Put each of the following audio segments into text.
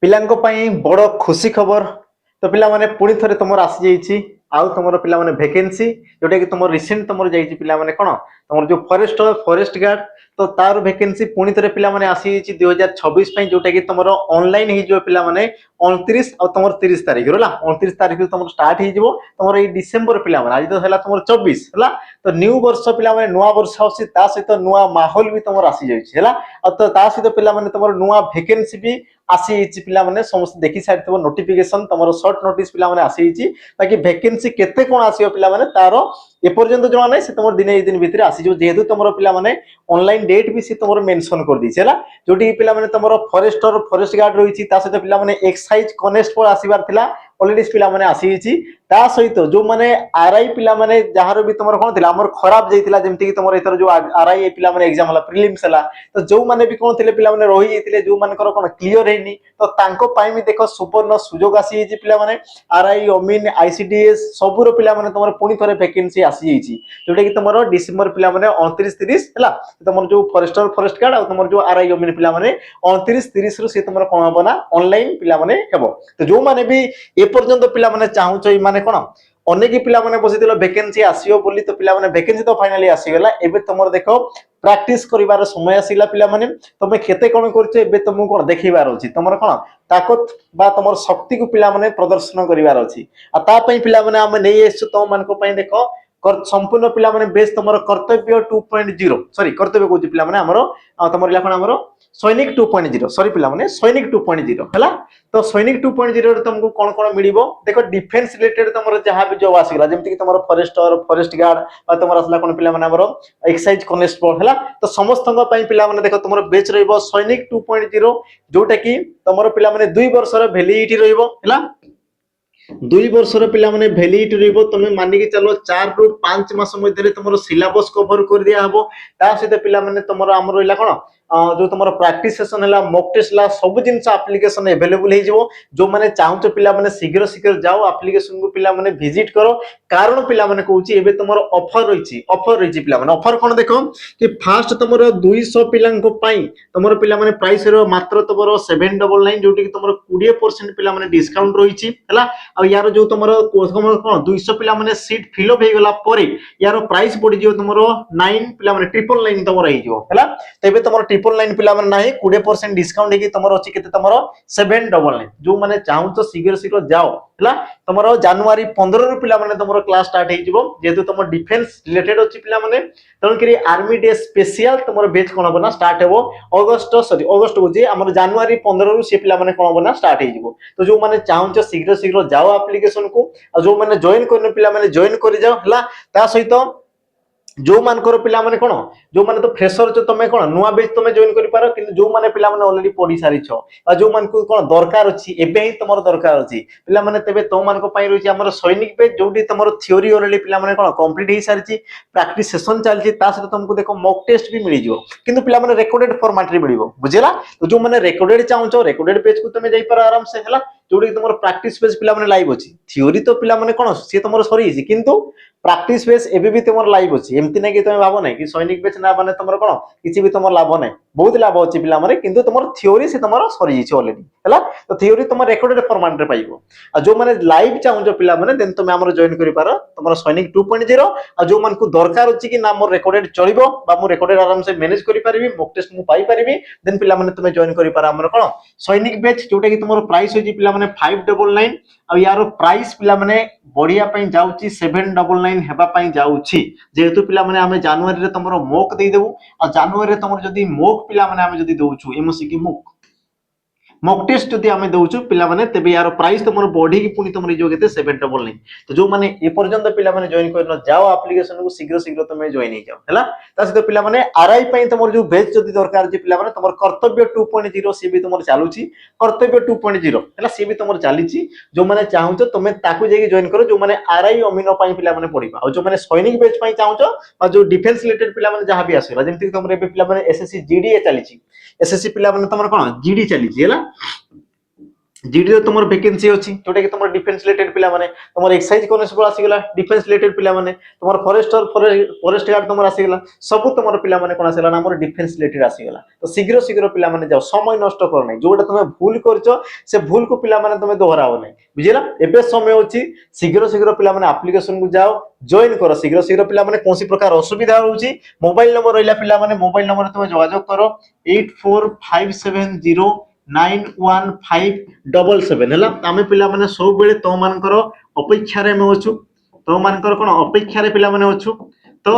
ପିଲାଙ୍କ ପାଇଁ ବଡ଼ ଖୁସି ଖବର। ତ ପିଲାମାନେ ପୁଣି ଥରେ ତମର ଆସିଯାଇଛି ଆଉ ତମର ପିଲାମାନେ ଭେକେନ୍ସି ଯୋଉଟା କି ତମର ରିସେଣ୍ଟ ତମର ଯାଇଛି ପିଲାମାନେ କ'ଣ ତମର ଯୋଉ ଫରେଷ୍ଟ ଗାର୍ड ତ ତାର ଭେକେନ୍ସି ପୁଣି ଥରେ ପିଲାମାନେ ଆସିଯାଇଛି 2026 ପାଇଁ ଯୋଉଟା କି ତମର ଅନଲାଇନ ହେଇଯିବ ପିଲାମାନେ 29 ଆଉ ତମର 30 ତାରିଖ ହେଲା 29 ତାରିଖ ତମର ଷ୍ଟାର୍ଟ ହେଇଯିବ ତମର ଏଇ ଡିସେମ୍ବର ପିଲାମାନେ ଆଜି ତ ହେଲା ତମର 24 ହେଲା ତ ନ୍ୟୁ ବର୍ଷ ପିଲାମାନେ ନୂଆ ବର୍ଷ ଆସୁଛି ତା ସହିତ ନୂଆ ମାହୋଲ ବି ତମର ଆସିଯାଇଛି ହେଲା ଆଉ ତ ତା ସହିତ ପିଲାମାନେ ତମର ନୂଆ ଭେକେନ୍ସି ବି ଆସିଯାଇଛି ପିଲାମାନେ ସମସ୍ତେ ଦେଖି ସାରିଥିବ ନୋଟିଫିକେସନ ତମର ସର୍ଟ ନୋଟିସ୍ ପିଲାମାନେ ଆସିଯାଇଛି ବାକି ଭେକେନ୍ସି କେତେ କ'ଣ ଆସିବ ପିଲାମାନେ ତାର ଏପର୍ଯ୍ୟନ୍ତ ଜଣା ନାହିଁ ସେ ତମର ଦିନେ 2 ଦିନ ଭିତରେ ଆସିଯିବ ଯେହେତୁ ତମର ପିଲାମାନେ ଅନଲାइन डेट भी सी तुम मेंशन कर दी है जो पे तुम फॉरेस्ट गार्ड रही सहित पे एक्साइज कनेस्टेबल आसबार अलरेडी पे आसी सहित जो मैंने आरआई पे जार भी तुम कौन थी खराब जाता जमीक तुम एथर जो आरआई पे एग्जाम प्रिलिम्स है तो जो मैंने भी कौन थे पे रही जाते जो मान कौन क्लीयर है तो भी देख सुवर्ण सुजोग आसी पे आरआई अमीन आईसीडीएस सबूर पे तुम पुणी थे भैकेंसी आसी जोटा कि तुम डिसेम्बर पे 29-30 है तुम जो फॉरेस्ट गार्ड तुम जो आरआई अमीन पे 29-30 सी तुम कौन हम ना ऑनलाइन पे तो जो मैंने भी एपर्यंत पे चाहूच माने कौन अनेक पे बसी भैकेंसी आसो बोली तो पे भैकेंसी तो फाइनाली आसीगला एबे तुम देख प्रैक्टिस करिवार समय आसिला पिला माने तुम केते कोन करछे एबे तुमको कोन देखिबार अछि तुमर कोन ताकत बा तुमर शक्ति को पिला माने प्रदर्शन करिवार अछि आ ता पई पिला माने हम नै एसु तुम मान को पई देखो संपूर्ण पिला माने बेस तुमर कर्तव्य 2.0 सॉरी कर्तव्य कोजि पिला माने हमरो तुमर इला कोन हमरो सैनिक 2.0 सॉरी पिला माने सैनिक 2.0 हला तो सैनिक 2.0 रे तुमको कोन कोन मिलिबो देखो डिफेंस रिलेटेड तुमर जहां भी जॉब आसिगला जेमति कि तुमर फॉरेस्ट गार्ड बा तुमर असला कोन पिला माने हमरो एक्साइज कनेस्टेबल हला तो समस्त पिला माने देखो तुमर बेच रहइबो सैनिक 2.0 जोटा कि तुमर पिला माने 2 वर्ष रो वैलिडिटी रहइबो हला 2 वर्ष रो पिला माने वैलिडिटी रहइबो तमे मानि के चलो 4 रु 5 मास मध्ये तुमर सिलेबस कवर कर दिया हबो ता सहित पिला माने तुमर हमरो इला कोन जो तुम प्रैक्टिस सेशन है मॉक टेस्ट है सब जिन एप्लिकेशन अवेलेबल हो जो मैंने चाहूच पिला माने शीघ्र शीघ्र जाओ एप्लिकेशन को पिला माने विजिट करो कारण पिला माने कहूची एबे तुमर ऑफर रही पिला माने ऑफर कोन देखो कि फास्ट तुमर 200 पिलांको पई तुमर पिला माने प्राइस रो मात्र तुमर 799 जोटी कि तुमर 20% पिला माने डिस्काउंट रही हला आ यार जो तुमर कोन 200 पिला माने सीट फिल अप हे गला परे यार प्राइस पड़ी जियो तुमर 9 पिला माने 999 तुमर हे जियो हला तबे तुमर 999 पिला माने नाही 20% डिस्काउंट हेकी तुमर अछि केते तुमर 799 जो माने चाहूच शीघ्र शीघ्र जाओ हला तुमर जनवरी 15 रु पिला माने तुमर क्लास स्टार्ट हे जिवो जेतु तुमर डिफेंस रिलेटेड अछि पिला माने तन करी आर्मी डे स्पेशल तुमर बैच कोन बना स्टार्ट हेबो अगस्त को जे हमर जनवरी 15 रु से पिला माने कोन बना स्टार्ट हे जिवो तो जो माने चाहूच शीघ्र शीघ्र जाओ एप्लिकेशन को आ जो माने जॉइन करने पिला माने जॉइन करि जाओ हला ता सहित जो मानकर पिला माने कोन जो माने तो फ्रेशर जो तमे कोन नुवा बेच तमे जॉइन करि पारो कि जो माने पिला माने ऑलरेडी पढी सारी छ आ जो मान को कोन दरकार अछि एबे ही तमर दरकार अछि पिला माने तबे तो मान को पई रहि छै हमर सैनिक बेच जोडी तमर थ्योरी ऑलरेडी पिला माने कोन कंप्लीट हे सारी छी प्रैक्टिस सेशन चल छी ता से तुमको देखो मॉक टेस्ट भी मिली जिवो किंतु पिला माने रेकॉर्डेड फॉर्मेट रे मिलिबो बुझेला तो जो माने रेकॉर्डेड चाहू रेकॉर्डेड पेज को तमे जाई पर आराम से हला जोडी तुमर प्रैक्टिस पेज पिला माने लाइव अछि थ्योरी तो पिला माने कोन से तुमर सरी छी किंतु प्रैक्टिस बेस एबे भी तुमर लाइव अछि एमति नै कि तुम भाबो नै कि सैनिक बेच ना माने तुमर कोन किछि भी तुमर लाभ नै बहुत लाभ अछि पिला माने किंतु तुमर थ्योरी से तुमर सरी छि ऑलरेडी हला तो थ्योरी तुमर रेकॉर्डेड फॉर्मेट रे पाइबो आ जो माने लाइव चाहू जो पिला माने देन तुम हमर जॉइन करि पारो तुमर सैनिक 2.0 आ जो मान को दरकार अछि कि ना मोर रेकॉर्डेड चलिबो बा मो रेकॉर्डेड आराम से मैनेज करि परिबी मॉक टेस्ट मु पाई परिबी देन पिला माने तुम जॉइन करि पारो हमर कोन सैनिक बेच जोटा कि तुमर प्राइस होजी पिला माने 599 आ यार प्राइस पिला माने बढ़िया पई जाउची 799 हेबा पई जाउची जेहेतु पिला माने हमें जनवरी रे तमरो मोक देई देबू आ जनवरी रे तमरो जदी मोक पिला माने हमें जदी दोउछु एमसी की मॉक टेस्ट जदी हमें दोउछु पिला माने तबे यार प्राइस तमरो बॉडी की पुनी तमरो जो केते 799 तो जो माने ए पर्यंत पिला माने जॉइन करनो जाओ एप्लीकेशन को शीघ्र शीघ्र तमे जॉइन हे जाओ हला ता सहित पिला माने आरआई पई तमरो जो बेच जदी दरकार जे पिला माने तमरो कर्तव्य 2.0 से भी तमरो चालुची कर्तव्य 2.0 हला से भी तमरो चालीची जो माने चाहूचो तमे ताकू जेकी जॉइन करो जो माने आरआई अमीनो पई पिला माने पढिबा और जो माने सैनिक बेच पई चाहूचो और जो डिफेंस रिलेटेड पिला माने जहां भी आसेला जेमति तमरे बे पिला माने एसएससी जीडी चलीची एसएससी पिला माने तमरो कोन जीडी चलीची हला जीडी रे तुमर वैकेंसी अछि जोटा कि तुमर डिफेंस रिलेटेड पिला माने तुमर एक्साइज कॉन्स्टेबल आसी गेला डिफेंस रिलेटेड पिला माने तुमर फॉरेस्टर फॉरेस्ट गार्ड तुमर आसी गेला सब तुमर पिला माने कोन आसी गेला हमर डिफेंस रिलेटेड आसी गेला तो शीघ्र शीघ्र पिला माने जाओ समय नष्ट कर नै जोटा तुमे भूल करछो से भूल को पिला माने तुमे दोहराओ नै बुझिला एबे समय अछि शीघ्र शीघ्र पिला माने एप्लीकेशन को जाओ जॉइन करो शीघ्र शीघ्र पिला माने कोनसी प्रकार असुविधा होउची मोबाइल नंबर रहला पिला माने मोबाइल नंबर तुमे जोगाजोग करो 8457091577 है आम पिला माने सब बेले तो मानकर अपेक्षा रे में अछु तो मानकर कोन अपेक्षा रे पिला माने अछु तो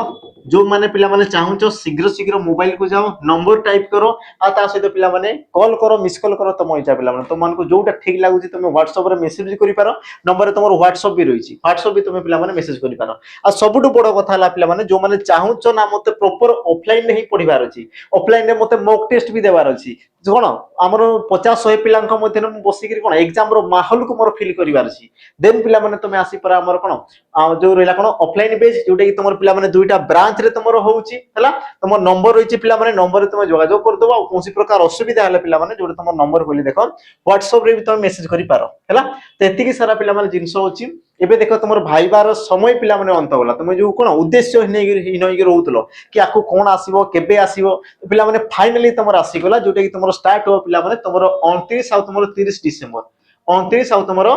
जो माने पिला माने चाहूचो शीघ्र शीघ्र मोबाइल को जाओ नंबर टाइप करो आ ता सहित पिला माने कॉल करो मिस कॉल करो तुम इच्छा पिला माने तुम मानको जोटा ठीक लागुची तुम व्हाट्सएप रे मेसेज करि पारो नंबर रे तुमर व्हाट्सएप भी रहिची व्हाट्सएप भी तुम पिला माने मेसेज करि पारो आ सबुटु बड़ कथा हला पिला माने जो माने चाहूचो ना मते प्रॉपर ऑफलाइन रे ही पढिबार अछि ऑफलाइन रे मते मॉक टेस्ट भी देबार अछि कोन हमर 50-100 पिलांक मते न बसी करी कोन एग्जाम रो माहौल को मोर फील करिवार अछि देन पिला माने तुम आसी पर हमर कोन जो रहला कोन ऑफलाइन बेस जोटा कि तुमर पिला माने दुईटा ब्रांच रे तुमर होउची हला तुमर नंबर रहिची पिला माने नंबर रे तुम जोगाजोग कर दबो कोनसी प्रकार असुविधा हले पिला माने जोटा तुमर नंबर बोली देखो व्हाट्सएप रे भी तुम मेसेज करि पारो हला तो एति की सारा पिला माने जिंस होउची एबे देखो तुमर भाईबार समय पिला माने अंत होला तुम जो कोन उद्देश्य हिनई रहउतलो कि आकु कोन आसीबो केबे आसीबो पिला माने फाइनली तुमर आसी गला जोटा कि तुमर स्टार्ट हो पिला माने तुमर 29 आउ तुमर 30 डिसेंबर 29 आउ तुमर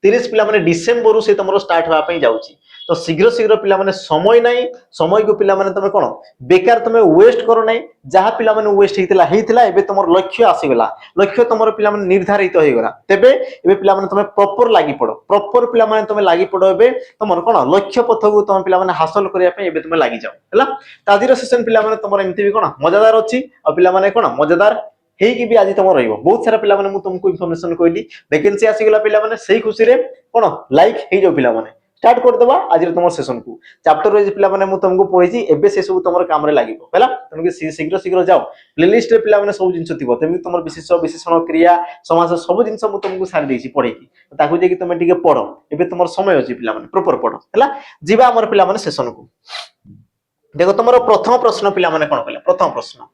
30 पिला माने डिसेंबर से तुमर स्टार्ट होआ पई जाउची तो शीघ्र शीघ्र पिला माने समय नाही समय को पिला माने तमे कोन बेकार तमे वेस्ट करो नाही जहा पिला माने वेस्ट हेतिला एबे तुमर लक्ष्य आसी गला लक्ष्य तुमर पिला माने निर्धारित होई गला तेबे एबे पिला माने तमे प्रॉपर लागि पड़ो प्रॉपर पिला माने तमे लागि पड़ो एबे तुमर कोन लक्ष्य पथ को तमे पिला माने हासिल करिया पे एबे तमे लागि जाओ हला ताजीर सेशन पिला माने तुमर एमती भी कोन मजादार अछि आ पिला माने कोन मजादार हेई कि भी आज तुम रहिबो बहुत सारा पिला माने मु तुमको इन्फॉर्मेशन कहली वैकेंसी आसी गला पिला माने सही खुशी रे कोन लाइक हेई जाओ पिला माने स्टार्ट कर देबा आज तुम सेशन को चैप्टर वाइज पिला माने मु तुमको पढिची एबे से सब तुमर काम रे लागिबो हैला तुमके शीघ्र शीघ्र जाओ प्लेलिस्ट रे पिला माने सब जिंस थिबो तेमि तुमर विशेष विशेषण क्रिया समाज सब जिंस मु तुमको सार देछि पढेकी ताकू जे कि तुम टिके पढो एबे तुमर समय अछि पिला माने प्रॉपर पढो हैला जीवा हमर पिला माने सेशन को देखो तुमर प्रथम प्रश्न पिला माने कोन कहला प्रथम प्रश्न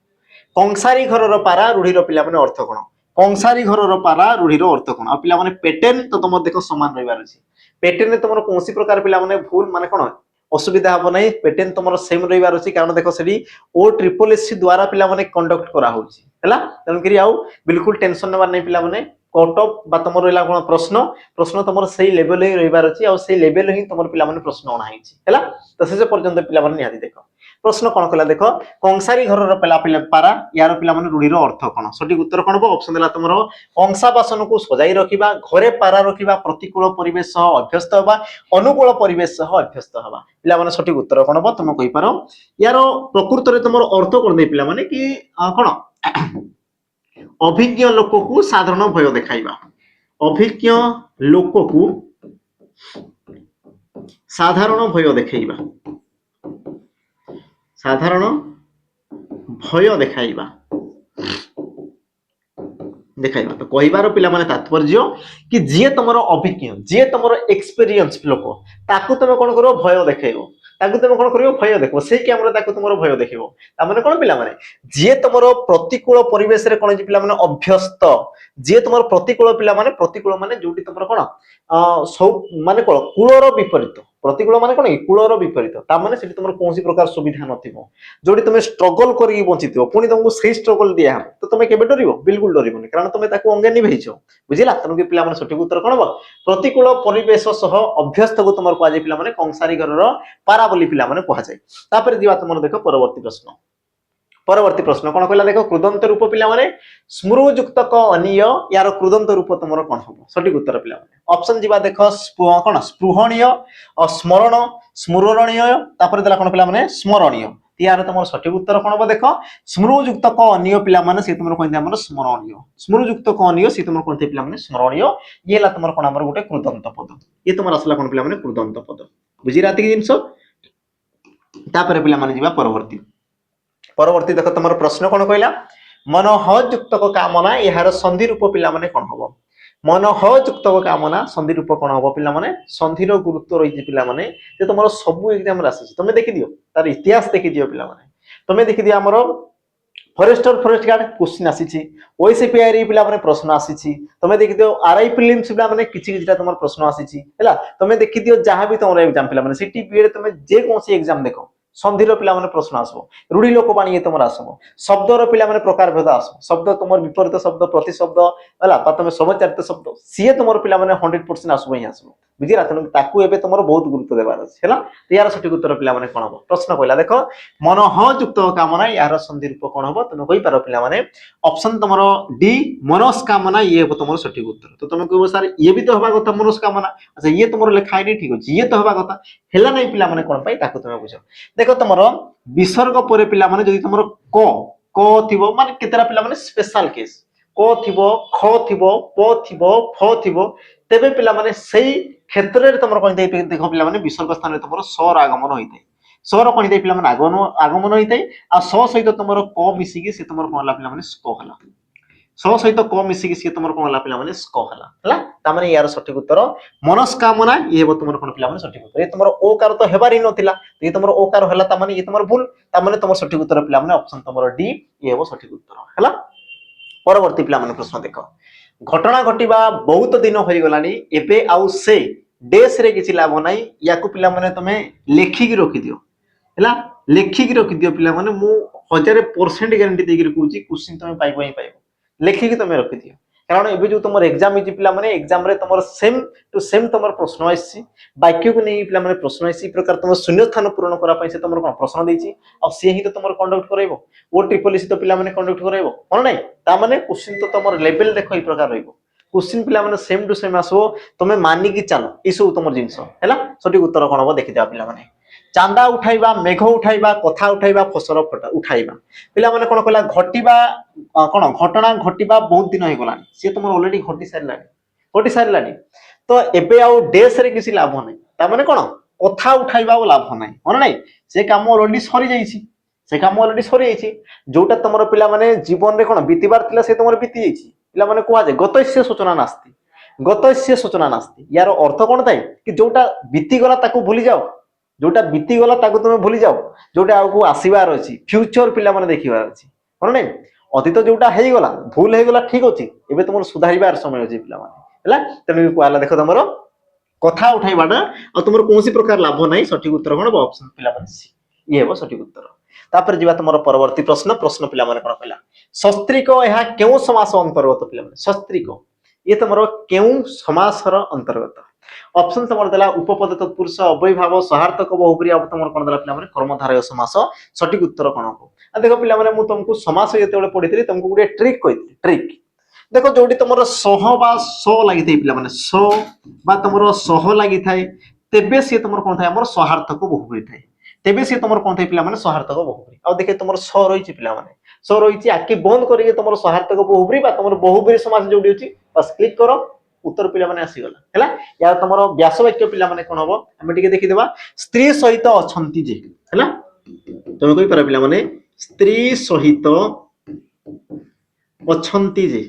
कंसारी घरर पारा रूढ़ीर पिला माने अर्थ कोन कंसारी घरर पारा रूढ़ीर अर्थ कोन आ पिला माने पैटर्न तो तुम देखो समान रहिबार अछि पैटर्न तुमर कोनसी प्रकार पिला माने भूल माने कोन असुविधा हबो नै पैटर्न तुमर सेम रहिबार अछि कारण देखो सेडी ओ ट्रिपल एससी द्वारा पिला माने कंडक्ट करा होछि हैला तन करी आउ बिल्कुल टेंशन नबार नै पिला माने कट ऑफ बा तुमर रहला कोन प्रश्न प्रश्न तुमर सही लेवल हि रहिबार अछि आ सही लेवल हि तुमर पिला माने प्रश्न अना हिछि हैला तो से पर्यंत पिला माने निहाती देखो प्रश्न कोन कला देखो कंसारी घरर पिला पिला पारा यार पिला माने रूढ़ीर अर्थ कोन सठिक उत्तर कोन हो ऑप्शन देला तुमरो कंसाबासन को सजाई रखिबा घरे पारा रखिबा प्रतिकूल परिवेश सह अभ्यस्त होबा अनुकूल परिवेश सह अभ्यस्त होबा पिला माने सठिक उत्तर कोन हो तुम कहि पारो यार प्रकृत रे तुमरो अर्थ कोन दे पिला माने कि कोन अभिज्ञ लोक को साधारण भय देखाइबा अभिज्ञ लोक को साधारण भय देखाइबा साधारण भय देखाइबा देखाइबा तो कहिबार पिला माने तात्पर्य कि जे तमरो अभिज्ञ जे तमरो एक्सपीरियंस लोक ताकू तमे कोन करो भय देखाइबो ताकू तमे कोन करियो भय देखो से कैमरा ताकू तमरो भय देखिबो ता माने कोन पिला माने जे तमरो प्रतिकूल परिवेश रे कोन जे पिला माने अभ्यस्त जे तमरो प्रतिकूल माने जोटी तमरो कोन सब माने कोन कूलर विपरीत प्रतिकूल माने कोन कूलर विपरीत ता माने सेठी तमरो कोनसी प्रकार सुविधा नथिबो जोटी तमे स्ट्रगल करी बंचितो पुनी तुमको सही स्ट्रगल दिया हम तो तमे केबे डरिबो बिल्कुल डरिबोनी कारण तमे ताको अंगे निभेइछो बुझिला तनके पिला माने सठिक उत्तर कोन हो प्रतिकूल परिवेश सह अभ्यस्त को तुमर को पिला माने कंसारी घरर पारा बोली पिला माने कहा जाय तापर दिवा तुमर देखो परवर्ती प्रश्न कोन कहला देखो कृदंत रूप पिला माने स्मृयुक्त क अनिय यार कृदंत रूप तुमर कोन हो सठिक उत्तर पिला माने ऑप्शन दिवा देखो कोन स्पृहणीय स्मरण स्मरणीय तापर देला कोन पिला माने स्मरणीय यार तुमर सठिक उत्तर कोन हो देखो स्मृयुक्त क अनिय पिला माने से तुमर कोन हमर स्मरणीय स्मृयुक्त क अनिय से तुमर कोन पिला माने स्मरणीय येला तुमर कोन हमर गुटे कृदंत पद ये तुमर असला कोन पिला माने कृदंत पद बुझी राती के जिंस तापर पिला माने जीवा परवर्ती देखो तुमर प्रश्न कोन कहला मन ह युक्त को कामना यार संधि रूप पिला माने कोन हबो मन ह युक्त को कामना संधि रूप कोन हबो पिला माने संधिर गुरुत्व रही जे पिला माने जे तुमर सब एग्जाम रासि तुमे देखि दियो तार इतिहास देखि दियो पिला माने तुमे देखि दियो हमर फरेस्ट गार्ड क्वेश्चन आसी ओएसपीआई पिला माने प्रश्न आसी तमे देखि दियो आरआई प्रीलिम्स पिला माने किछि किछिटा तमर प्रश्न आसी हैला तमे देखि दियो जहां भी तमर एग्जाम पिला माने सिटी बीएड तमे जे कोनसी एग्जाम देखो संधिर पिला माने प्रश्न आसबो रूढ़ी लोकवाणी ये तमर आसबो शब्दर पिला माने प्रकार भेद आसबो शब्द तमर विपरीत शब्द प्रति शब्द हैला बा तमे समचारित शब्द सीए तमर पिला माने 100% आसबो ही आसबो बुझिरा तनु ताकू एबे तमर बहुत गुरुत्व देबार अछि हैला यार सठिक उत्तर पिला माने कोन हबो प्रश्न कहला देखो मन ह युक्त कामना यार संधि रूप कोन हबो तमे कहि पारो पिला माने ऑप्शन तमरो डी मनस्कामना ये हबो तमरो सठिक उत्तर तो तमे कहबो सर ये भी तो हबा कथा मनस्कामना अच्छा ये तमरो लेखाइ नै ठीक अछि ये तो हबा कथा हेला नै पिला माने कोन पाई ताकू तमे बुझो देखो तमरो विसर्ग परे पिला माने जदि तमरो क थिबो माने केतरा पिला माने स्पेशल केस क थिबो ख थिबो प थिबो फ थिबो तेबे पिला माने सेही क्षेत्र रे तमरो कोन देइ देखो पिला माने विसर्ग स्थान रे तमरो स्वर आगमन होइते स्वर कोन देइ पिला माने आगमन होइते आ स सहित तमरो क मिसी कि से तमरो कोन ला पिला माने स्क हला स सहित क मिसी कि से तमरो कोन ला पिला माने स्क हला ता माने यार सठिक उत्तर मनस्कामना ये हेबो तमरो कोन पिला माने सठिक उत्तर ये तमरो ओकार तो हेबार ही नथिला ये तमरो ओकार हला ता माने ये तमरो भूल ता माने तमरो सठिक उत्तर पिला माने ऑप्शन तमरो डी ये हेबो सठिक उत्तर हला परवर्ती पिला माने प्रश्न देखो घटना घटिबा बहुत दिन होई गलानी एबे आउ से डेस रे किछि लाभ नै याकू पिला माने तमे लेखि की रखि दियो हैला लेखि की रखि दियो पिला माने मु 1000% गारंटी देगी कहूची क्वेश्चन तमे पाइबो ही पाइबो लेखि की तमे रखि दियो कारण एबे जो तमर एग्जाम इछि पिला माने एग्जाम रे तमर सेम टू सेम तमर प्रश्न आइछि वाक्य को नै पिला माने प्रश्न आइछि प्रकार तमर शून्य स्थान पूर्ण करा पई से तमर कोन प्रश्न देछि आ से ही तो तमर कंडक्ट करैबो ओ ट्रिपल सी तो पिला माने कंडक्ट करैबो कोन नै ता माने क्वेश्चन तो तमर लेवल देखो ई प्रकार रहइबो क्वेश्चन पिला माने सेम टू सेम आसो तमे मानि की चलो ई सब तमर जिंस हैला सठी उत्तर कोन हो देखि जा पिला माने चांदा उठाइबा मेघ उठाइबा कथा उठाइबा फसर फटा उठाइबा पिला माने कोन कहला घटिबा कोन घटना घटिबा बहुत दिन होई गलानी से तमर ऑलरेडी घटी सारलानी तो एबे आउ डेस रे किसी लाभ नै ता माने कोन कथा उठाइबा लाभ नै मन नै से काम ऑलरेडी सरी जाईछि से काम ऑलरेडी सरी जाईछि जोटा तमर पिला माने जीवन रे कोन बीतिबार तिला से तमर बीति जाईछि पिला माने कोआ जे गतस्य सूचना नास्ति यार अर्थ कोन थाए कि जोटा बीती गला ताको भूली जाओ जोटा बीती गला ताको तुमे भूली जाओ जोटा आगु आसीबार अछि फ्यूचर पिला माने देखिबार अछि कोन नै अतीत जोटा हेई गला भूल हेई गला ठीक अछि एबे तमर सुधारिबार समय अछि पिला माने हैला तने कोआला देखो तमरो कथा उठाइबाडा आ तमर कोनसी प्रकार लाभ नै सठिक उत्तर कोन ऑप्शन पिला माने सी ये हेबो सठिक उत्तर तापर जीवा तमरो परवर्ती प्रश्न पिला माने कोन कहला सस्त्रीक एहा केउ समास अंतर्गत पिला माने सस्त्रीक ये तमरो केउ समासर अंतर्गत ऑप्शन तमर देला उपपद तत्पुरुष अव्ययभाव सहार्थक बहुब्री अब तमर कोन देला पिला माने कर्मधारय समास सठिक उत्तर कोन हो आ देखो पिला माने मु तुमको समास जेतेबेले पढितली तुमको गुडे ट्रिक कहितली ट्रिक देखो जोडी तमरो सह बा स लागि थाई पिला माने स बा तमरो सह लागि थाई तेबे से तमर कोन थाई हमर सहार्थक बहुब्री थाई तेबे से तमर कोन थाई पिला माने सहार्थक बहुब्री आ देखे तमर स रहिछि पिला माने स रहिछि आकि बंद करिके तमर सहार्थक बहुब्री बा तमर बहुब्री समास जोडी अछि बस क्लिक करो उत्तर पिला माने आसी गला हैला या तमरो व्यास वाक्य पिला माने कोन हबो हम टिके देखि देबा स्त्री सहित अछंती जे हैला तमे कहि पारा पिला माने स्त्री सहित अछंती जे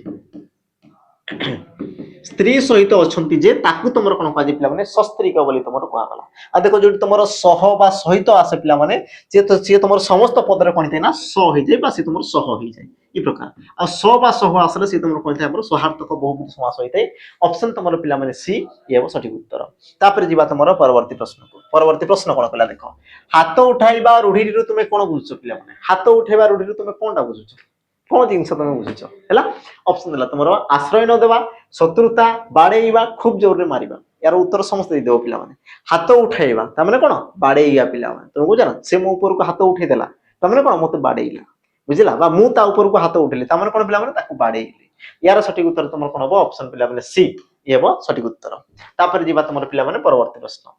स्त्री सहित अछंती जे ताकू तमरो कोन काजे पिला माने सस्त्रीक बोली तमरो कोआ गला आ देखो जोडी तमरो सह बा सहित आसे पिला माने से तमरो समस्त पद रे कोन थे ना स होई जाय बा से तमरो सह होई जाय ई प्रकार आ स बा सह आसले से तमरो कोन थे हमरो सहार्थक बहुब्री समास होई थाए ऑप्शन तमरो पिला माने सी ये हो सठिक उत्तर तापर जीवा तमरो परवर्ती प्रश्न कोन कला देखो हाथ उठाइबा रूढी रो तुमे कोन बुझछो पिला माने हाथ उठाइबा रूढी रो तुमे कोनटा बुझछो कोन जिंस तुमे बुझछो हैला ऑप्शन देला तमरो आश्रय न देबा शत्रुता बाडेइबा खूब जोर रे मारिबा यार उत्तर समस्त दे देबो पिला माने हाथ उठाइबा ता माने कोन बाडेइया पिला माने तुम बुझा ना से मो ऊपर को हाथ उठै देला ता माने कोन मते बाडेइला बुझिला बा मु ता ऊपर को हाथ उठैली ता माने कोन पिला माने ताको बाडेइली यार सठिक उत्तर तमर कोन हो ऑप्शन पिला माने सी ये हो सठिक उत्तर तापर जीवा तमर पिला माने परवर्ती प्रश्न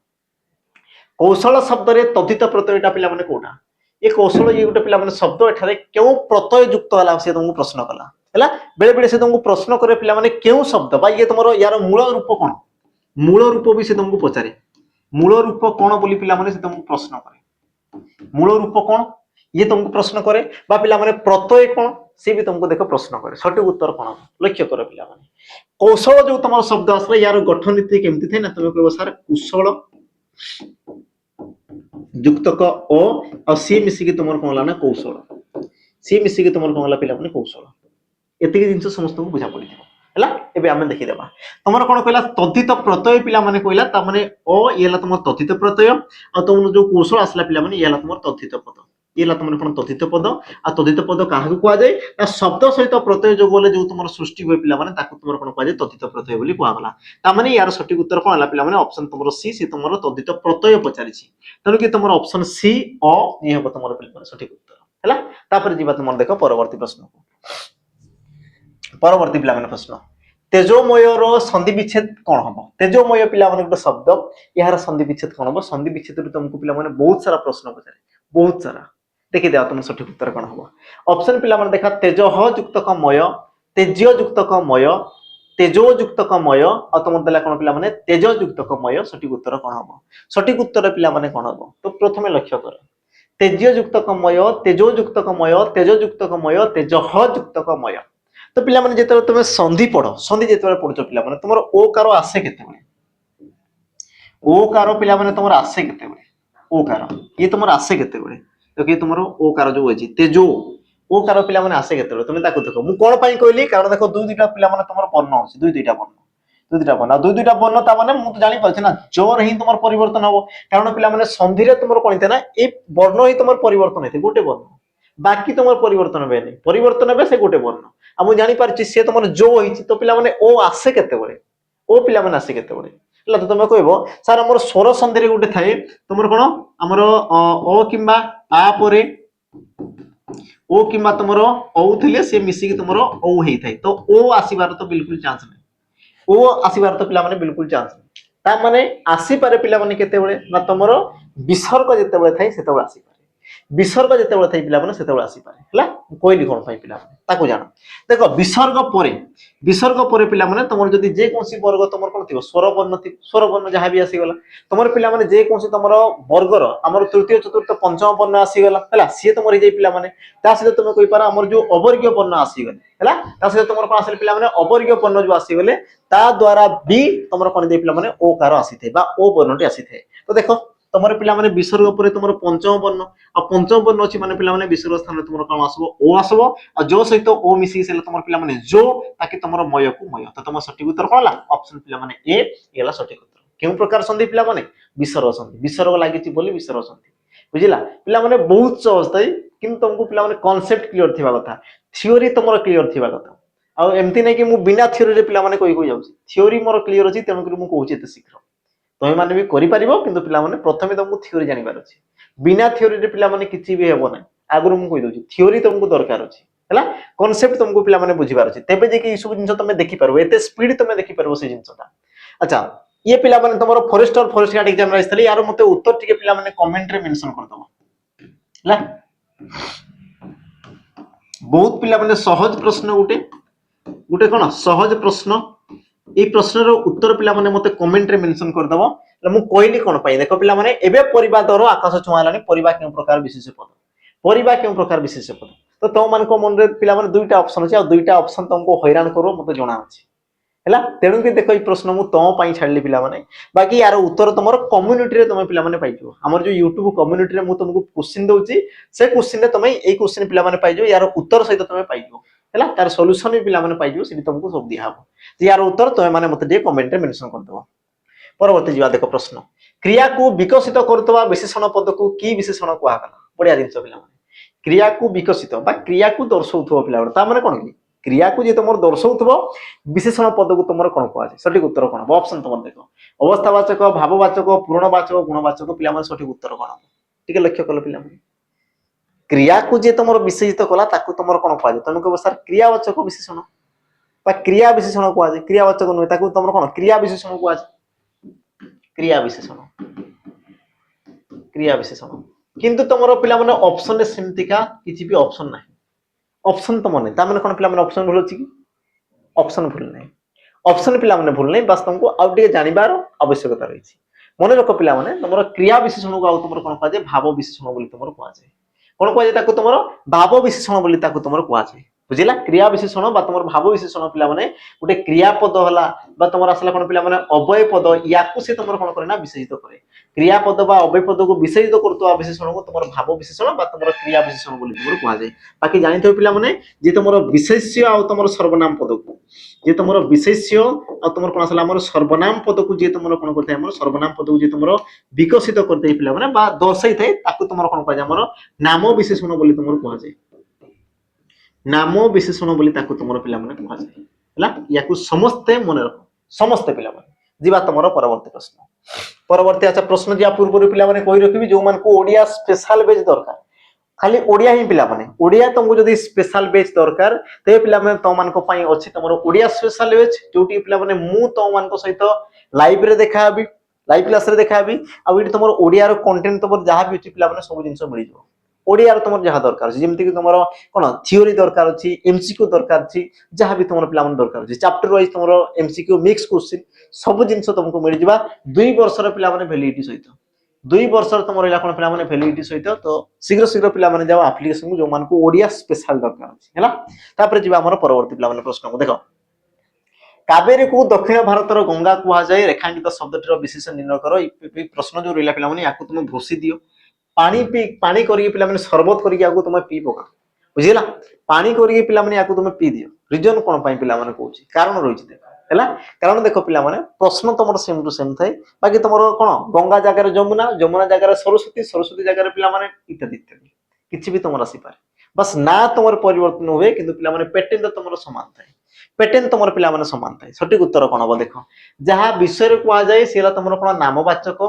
कौशल शब्द रे तद्धित प्रत्ययटा पिला माने कोटा ये कौशल ये गोटे पिला माने शब्द एठारे केउ प्रत्यय युक्त हला से तुमको प्रश्न कला हैला बेले बेले से तुमको प्रश्न करे पिला माने केउ शब्द बा ये तमरो यार मूल रूप कोन मूल रूप भी से तुमको पचारे मूल रूप कोन बोली पिला माने से तुमको प्रश्न करे मूल रूप कोन ये तुमको प्रश्न करे बा पिला माने प्रत्यय कोन से भी तुमको देखो प्रश्न करे सठिक उत्तर कोन लक्ष्य करो पिला माने कौशल जो तमरो शब्द असले यार गठन नीति केमति थे ना तुम कहबो सर कुशल युक्तक ओ और सी मिसी के तुमर कोन लाना कौशल सी मिसिकी तुमर कोन होला पिला माने कौशल एतिकी जिंस समस्त को बुझा पड़ी हला एबे आमे देखि देबा तुमर कोन कहला तद्धित प्रत्यय पिला माने कहला ता माने ओ येला तुमर तद्धित प्रत्यय आ तुम जो कौशल आसला पिला माने येला तुमर तद्धित पद येला तुमर कोन तद्धित पद आ तद्धित पद काहा को आ जाय ता शब्द सहित प्रत्यय जो बोले जो तुमर सृष्टि होय पिला माने ताको तुमर कोन कहआ जाय तद्धित प्रत्यय बोली कहआ गला ता माने यार सठिक उत्तर कोन होला पिला माने ऑप्शन तुमर सी तुमर तद्धित प्रत्यय पचारि छी तनो कि तुमर ऑप्शन सी अ ये हो तुमर पिला माने सठिक उत्तर हला तापर जीवा तुमर देखो परवर्ती प्रश्न को परवर्ती पिला माने प्रश्न तेजोमय रो संधि विच्छेद कोन हबो तेजोमय पिला माने एक शब्द यार संधि विच्छेद कोन हबो संधि विच्छेद रो तुमको पिला माने बहुत सारा प्रश्न पचारे बहुत सारा देखि दे तुम सठिक उत्तर कोन हबो ऑप्शन पिला माने देखा तेजह युक्त क मय तेज्य युक्त क मय तेजो युक्त क मय आ तुम देला कोन पिला माने तेज युक्त क मय सठिक उत्तर कोन हबो सठिक उत्तर पिला माने कोन हबो तो प्रथमे लक्ष्य कर तेज्य युक्त क मय तेजो युक्त क मय तेज युक्त क मय तेजह युक्त क मय तो पिला माने जेते तुम संधि पढ़ो संधि जेते पढ़छो पिला माने तुमर ओ कार आसे केते बळे ओ कार पिला माने तुमर आसे केते बळे ओ कार ये तुमर आसे केते बळे तो कि तुमर ओ कार जो अछि तेजो ओ कार पिला माने आसे केते बळे तुमे ताको देखो मु कोन पई कहली कारण देखो दुई दुईटा पिला माने तुमर वर्ण अछि दुई दुईटा वर्ण दुई दुईटा वर्ण ता माने मु तो जानि परछ ना जोर ही तुमर परिवर्तन हो कारण पिला माने संधि रे तुमर कोन ना ए वर्ण ही तुमर परिवर्तन हेते गोटे वर्ण बाकी तुमर परिवर्तन बे नहीं परिवर्तन बे से गोटे वर्ण आ मु जानि परछि से तुमर जो होइछि तो पिला माने ओ आसे केते बळे ओ पिला माने आसे केते बळे हला तो तुमे कहबो सर हमर स्वर संधि रे गोटे थाए तुमर कोन हमर ओ किंबा आ परे ओ किंबा तुमर औ थिले से मिसी कि तुमर औ हेइ थाए तो ओ आसीबार तो बिल्कुल चांस नहीं ओ आसीबार तो पिला माने बिल्कुल चांस नहीं ता माने आसी पारे पिला माने केते बळे ना तुमर विसर्ग जेते बळे थाए सेते बळे आसी पारे विसर्ग जेते बळे थाए पिला माने सेते बळे आसी पारे हला कोइली कोन पाई पिला माने ताको जानो देखो विसर्ग परे पिला माने तुमर जदी जे कोनसी वर्ग तुमर कोन थिबो स्वर वर्ण जहां भी आसी गला तुमर पिला माने जे कोनसी तुमर वर्गर हमर तृतीय चतुर्थ पंचम वर्ण आसी गला हला से तुमर जे पिला माने ता से तुम कहि पारा हमर जो अवर्गीय वर्ण आसी गले हला ता से तुमर कोन आसी पिला माने अवर्गीय वर्ण जो आसी गले ता द्वारा भी तुमर कोन जे पिला माने ओ कार आसी थे बा ओ वर्णटी आसी थे तो देखो तुमर पिला माने विसर्ग परे तुमर पंचम वर्ण आ पंचम वर्ण अछि माने पिला माने विसर्ग स्थान रे तुमर कोन आसबो ओ आसबो आ जो सहित ओ मिसी से तुमर पिला माने जो ताकि तुमर मय को मय तो तुम सठिक उत्तर कोनला ऑप्शन पिला माने ए येला सठिक उत्तर केउ प्रकार संधि पिला माने विसर्ग लागिछि बोली विसर्ग संधि बुझिला पिला माने बहुत सहज थाई किंतु तुमको पिला माने कांसेप्ट क्लियर थिबा कथा थ्योरी तुमर क्लियर थिबा कथा आ एमती नै कि मु बिना थ्योरी रे पिला माने कोइ जाउछि थ्योरी मोर क्लियर अछि तेनु कि मु कहूछि एते शीघ्र तमे माने भी करि परिबो किंतु पिला माने प्रथमे तुमको थ्योरी जानिबार अछि बिना थ्योरी रे पिला माने किछि भी हेबो नै आगुरु मु कहि दोछि थ्योरी तुमको दरकार अछि हला कांसेप्ट तुमको पिला माने बुझिबार अछि तेबे जे कि इसु जिंस तमे देखि परबो एते स्पीड तमे देखि परबो से जिंसटा अच्छा ये पिला माने तमरो फॉरेस्ट और फॉरेस्ट गार्ड एग्जाम राइस्थले यार मते उत्तर टिके पिला माने कमेंट रे मेंशन कर दबो हला बहुत पिला माने सहज प्रश्न गुटे कोन सहज प्रश्न ए प्रश्न रो उत्तर पिला माने मते कमेंट रे मेंशन कर दबो मु कहली कोन पई देखो पिला माने एबे परिबा दरो आकाश छुआलानी परिबा केउ प्रकार विशेष पद तो तो मान को मन रे पिला माने दुईटा ऑप्शन अछि आ दुईटा ऑप्शन तुमको हैरान करो मते जणा अछि हला तेणु कि देखो ई प्रश्न मु तो पई छाडली पिला माने बाकी यार उत्तर तुमर कम्युनिटी रे तुम पिला माने पाइजो हमर जो YouTube कम्युनिटी रे मु तुमको क्वेश्चन दोउची से क्वेश्चन रे तुम ए क्वेश्चन पिला माने पाइजो यार उत्तर सहित तुम पाइजो हला तार सॉल्यूशन भी पिला माने पाइजो से तुमको सब दिया हो जे यार उत्तर तुम माने मते जे कमेंट रे मेंशन कर दबो परवर्ती जीवा देखो प्रश्न क्रिया को विकसित करतवा विशेषण पद को की विशेषण कोआ गला बढ़िया जिंस पिला माने क्रिया को विकसित बा क्रिया को दर्शाउथबो पिला ता माने कोन की क्रिया को जे तुमर दर्शाउथबो विशेषण पद को तुमर कोन कोआ सठिक उत्तर कोन ऑप्शन तुमर देखो अवस्थावाचक भाववाचक पूर्णवाचक गुणवाचक पिला माने सठिक उत्तर कोन ठीक है लक्ष्य कलो पिला माने क्रिया को जे तुमर विशेषित कला ताको तुमर कोन कोआ तुम को सर क्रियावाचक विशेषण बा क्रिया विशेषण कोआ क्रियावाचक न ताको तुमर कोन क्रिया विशेषण कोआ क्रिया विशेषण किंतु तुमरो पिला माने ऑप्शन रे सेमतिका किछि भी ऑप्शन नाही ऑप्शन तो माने ता माने कोन पिला माने ऑप्शन भूल अछि कि ऑप्शन भूल नाही ऑप्शन पिला माने भूल नाही बस तुमको आउटे जानिबार आवश्यकता रही छी मने रखो पिला माने तुमरो क्रिया विशेषण को आउ तुमरो कोन कहजे भाव विशेषण बोली तुमरो कहजे कोन कहजे ताको तुमरो भाव विशेषण बोली ताको तुमरो कहजे बुझिला क्रिया विशेषण बा तुम भाव विशेषण पिला माने गोटे क्रियापद हला बा तुम आसला कोन पिला माने अव्यय पद याकू से तुम कोन करे ना विशेषित करे क्रियापद बा अव्यय पद को विशेषित करतो विशेषण को तुम भाव विशेषण बा तुम क्रिया विशेषण बोली तुम कहा जाय बाकी जानि थो पिला माने जे तुम विशेष्य आ तुम सर्वनाम पद को जे तुम विशेष्य आ तुम कोन आसला हमर सर्वनाम पद को जे तुम कोन करते हमर सर्वनाम पद को जे तुम विकसित करते पिला माने बा दर्शाई थाए ताकू तुम कोन कहा जाय हमर नाम विशेषण बोली तुम कहा जाय नाम विशेषण बोली ताकू तुम पिला माने कहा जाय हला याकू समस्ते मन रख समस्ते पिला माने जीवा तुमरो परवर्ती प्रश्न परवर्ती अच्छा प्रश्न जिया पूर्व पिला माने कोइ रखिबी जो मान को ओडिया स्पेशल बेच दरकार खाली ओडिया ही पिला माने ओडिया तुमको जदी स्पेशल बेच दरकार ते पिला माने तो मान को पई अछि तुमरो ओडिया स्पेशल बेच जोटी पिला माने मु तो मान को सहित लाइव रे देखाबी लाइव क्लास रे देखाबी आ इडी तुमरो ओडिया रो कंटेंट तुमरो जहां भी अछि पिला माने सब जिंस मिली जो ओडिया रो तुमरो जहां दरकार अछि जेमति कि तुमरो कोन थ्योरी दरकार अछि एमसीक्यू दरकार अछि जहां भी तुमरो पिला माने दरकार अछि चैप्टर वाइज तुमरो एमसीक्यू मिक्स क्वेश्चन सब जिंस तुमको मिल जिबा 2 वर्ष रो पिला माने वैलिडिटी सहित 2 वर्ष तुम रहा कौन पे वैलिडिटी सहित तो शीघ्र शीघ्र पे जाओ आप्लिकेशन को जो मान को ओडिया स्पेशल दरकार है तापर जी आम परवर्ती पे प्रश्न को देख कावेरी को दक्षिण भारत गंगा कह जाए रेखांकित शब्दटीर विशेष निर्णय कर प्रश्न जो रहा पे या तुम भूसी दियो पानी पी पानी करके सरबत करके तुम पी पका बुझीला पानी करके पे तुम पी दियो रिजन कौन पे कहूँ कारण रही है कारण देख पिला माने प्रश्न तुम सेम टू सेम थाए बाकी तुम कौन गंगा जगार जमुना जमुना जगार सरस्वती सरस्वती जगार पिला माने इत्यादि इत्यादि किछि भी तुम आसी पारे बस ना तुम परिवर्तन हुए किंतु पिला माने पैटर्न तो तुम समान थाए पैटर्न तुम पिला माने समान थाए सठिक उत्तर कौन हम देख जहाँ विषय कह जाए सी तुम कौन नामवाचक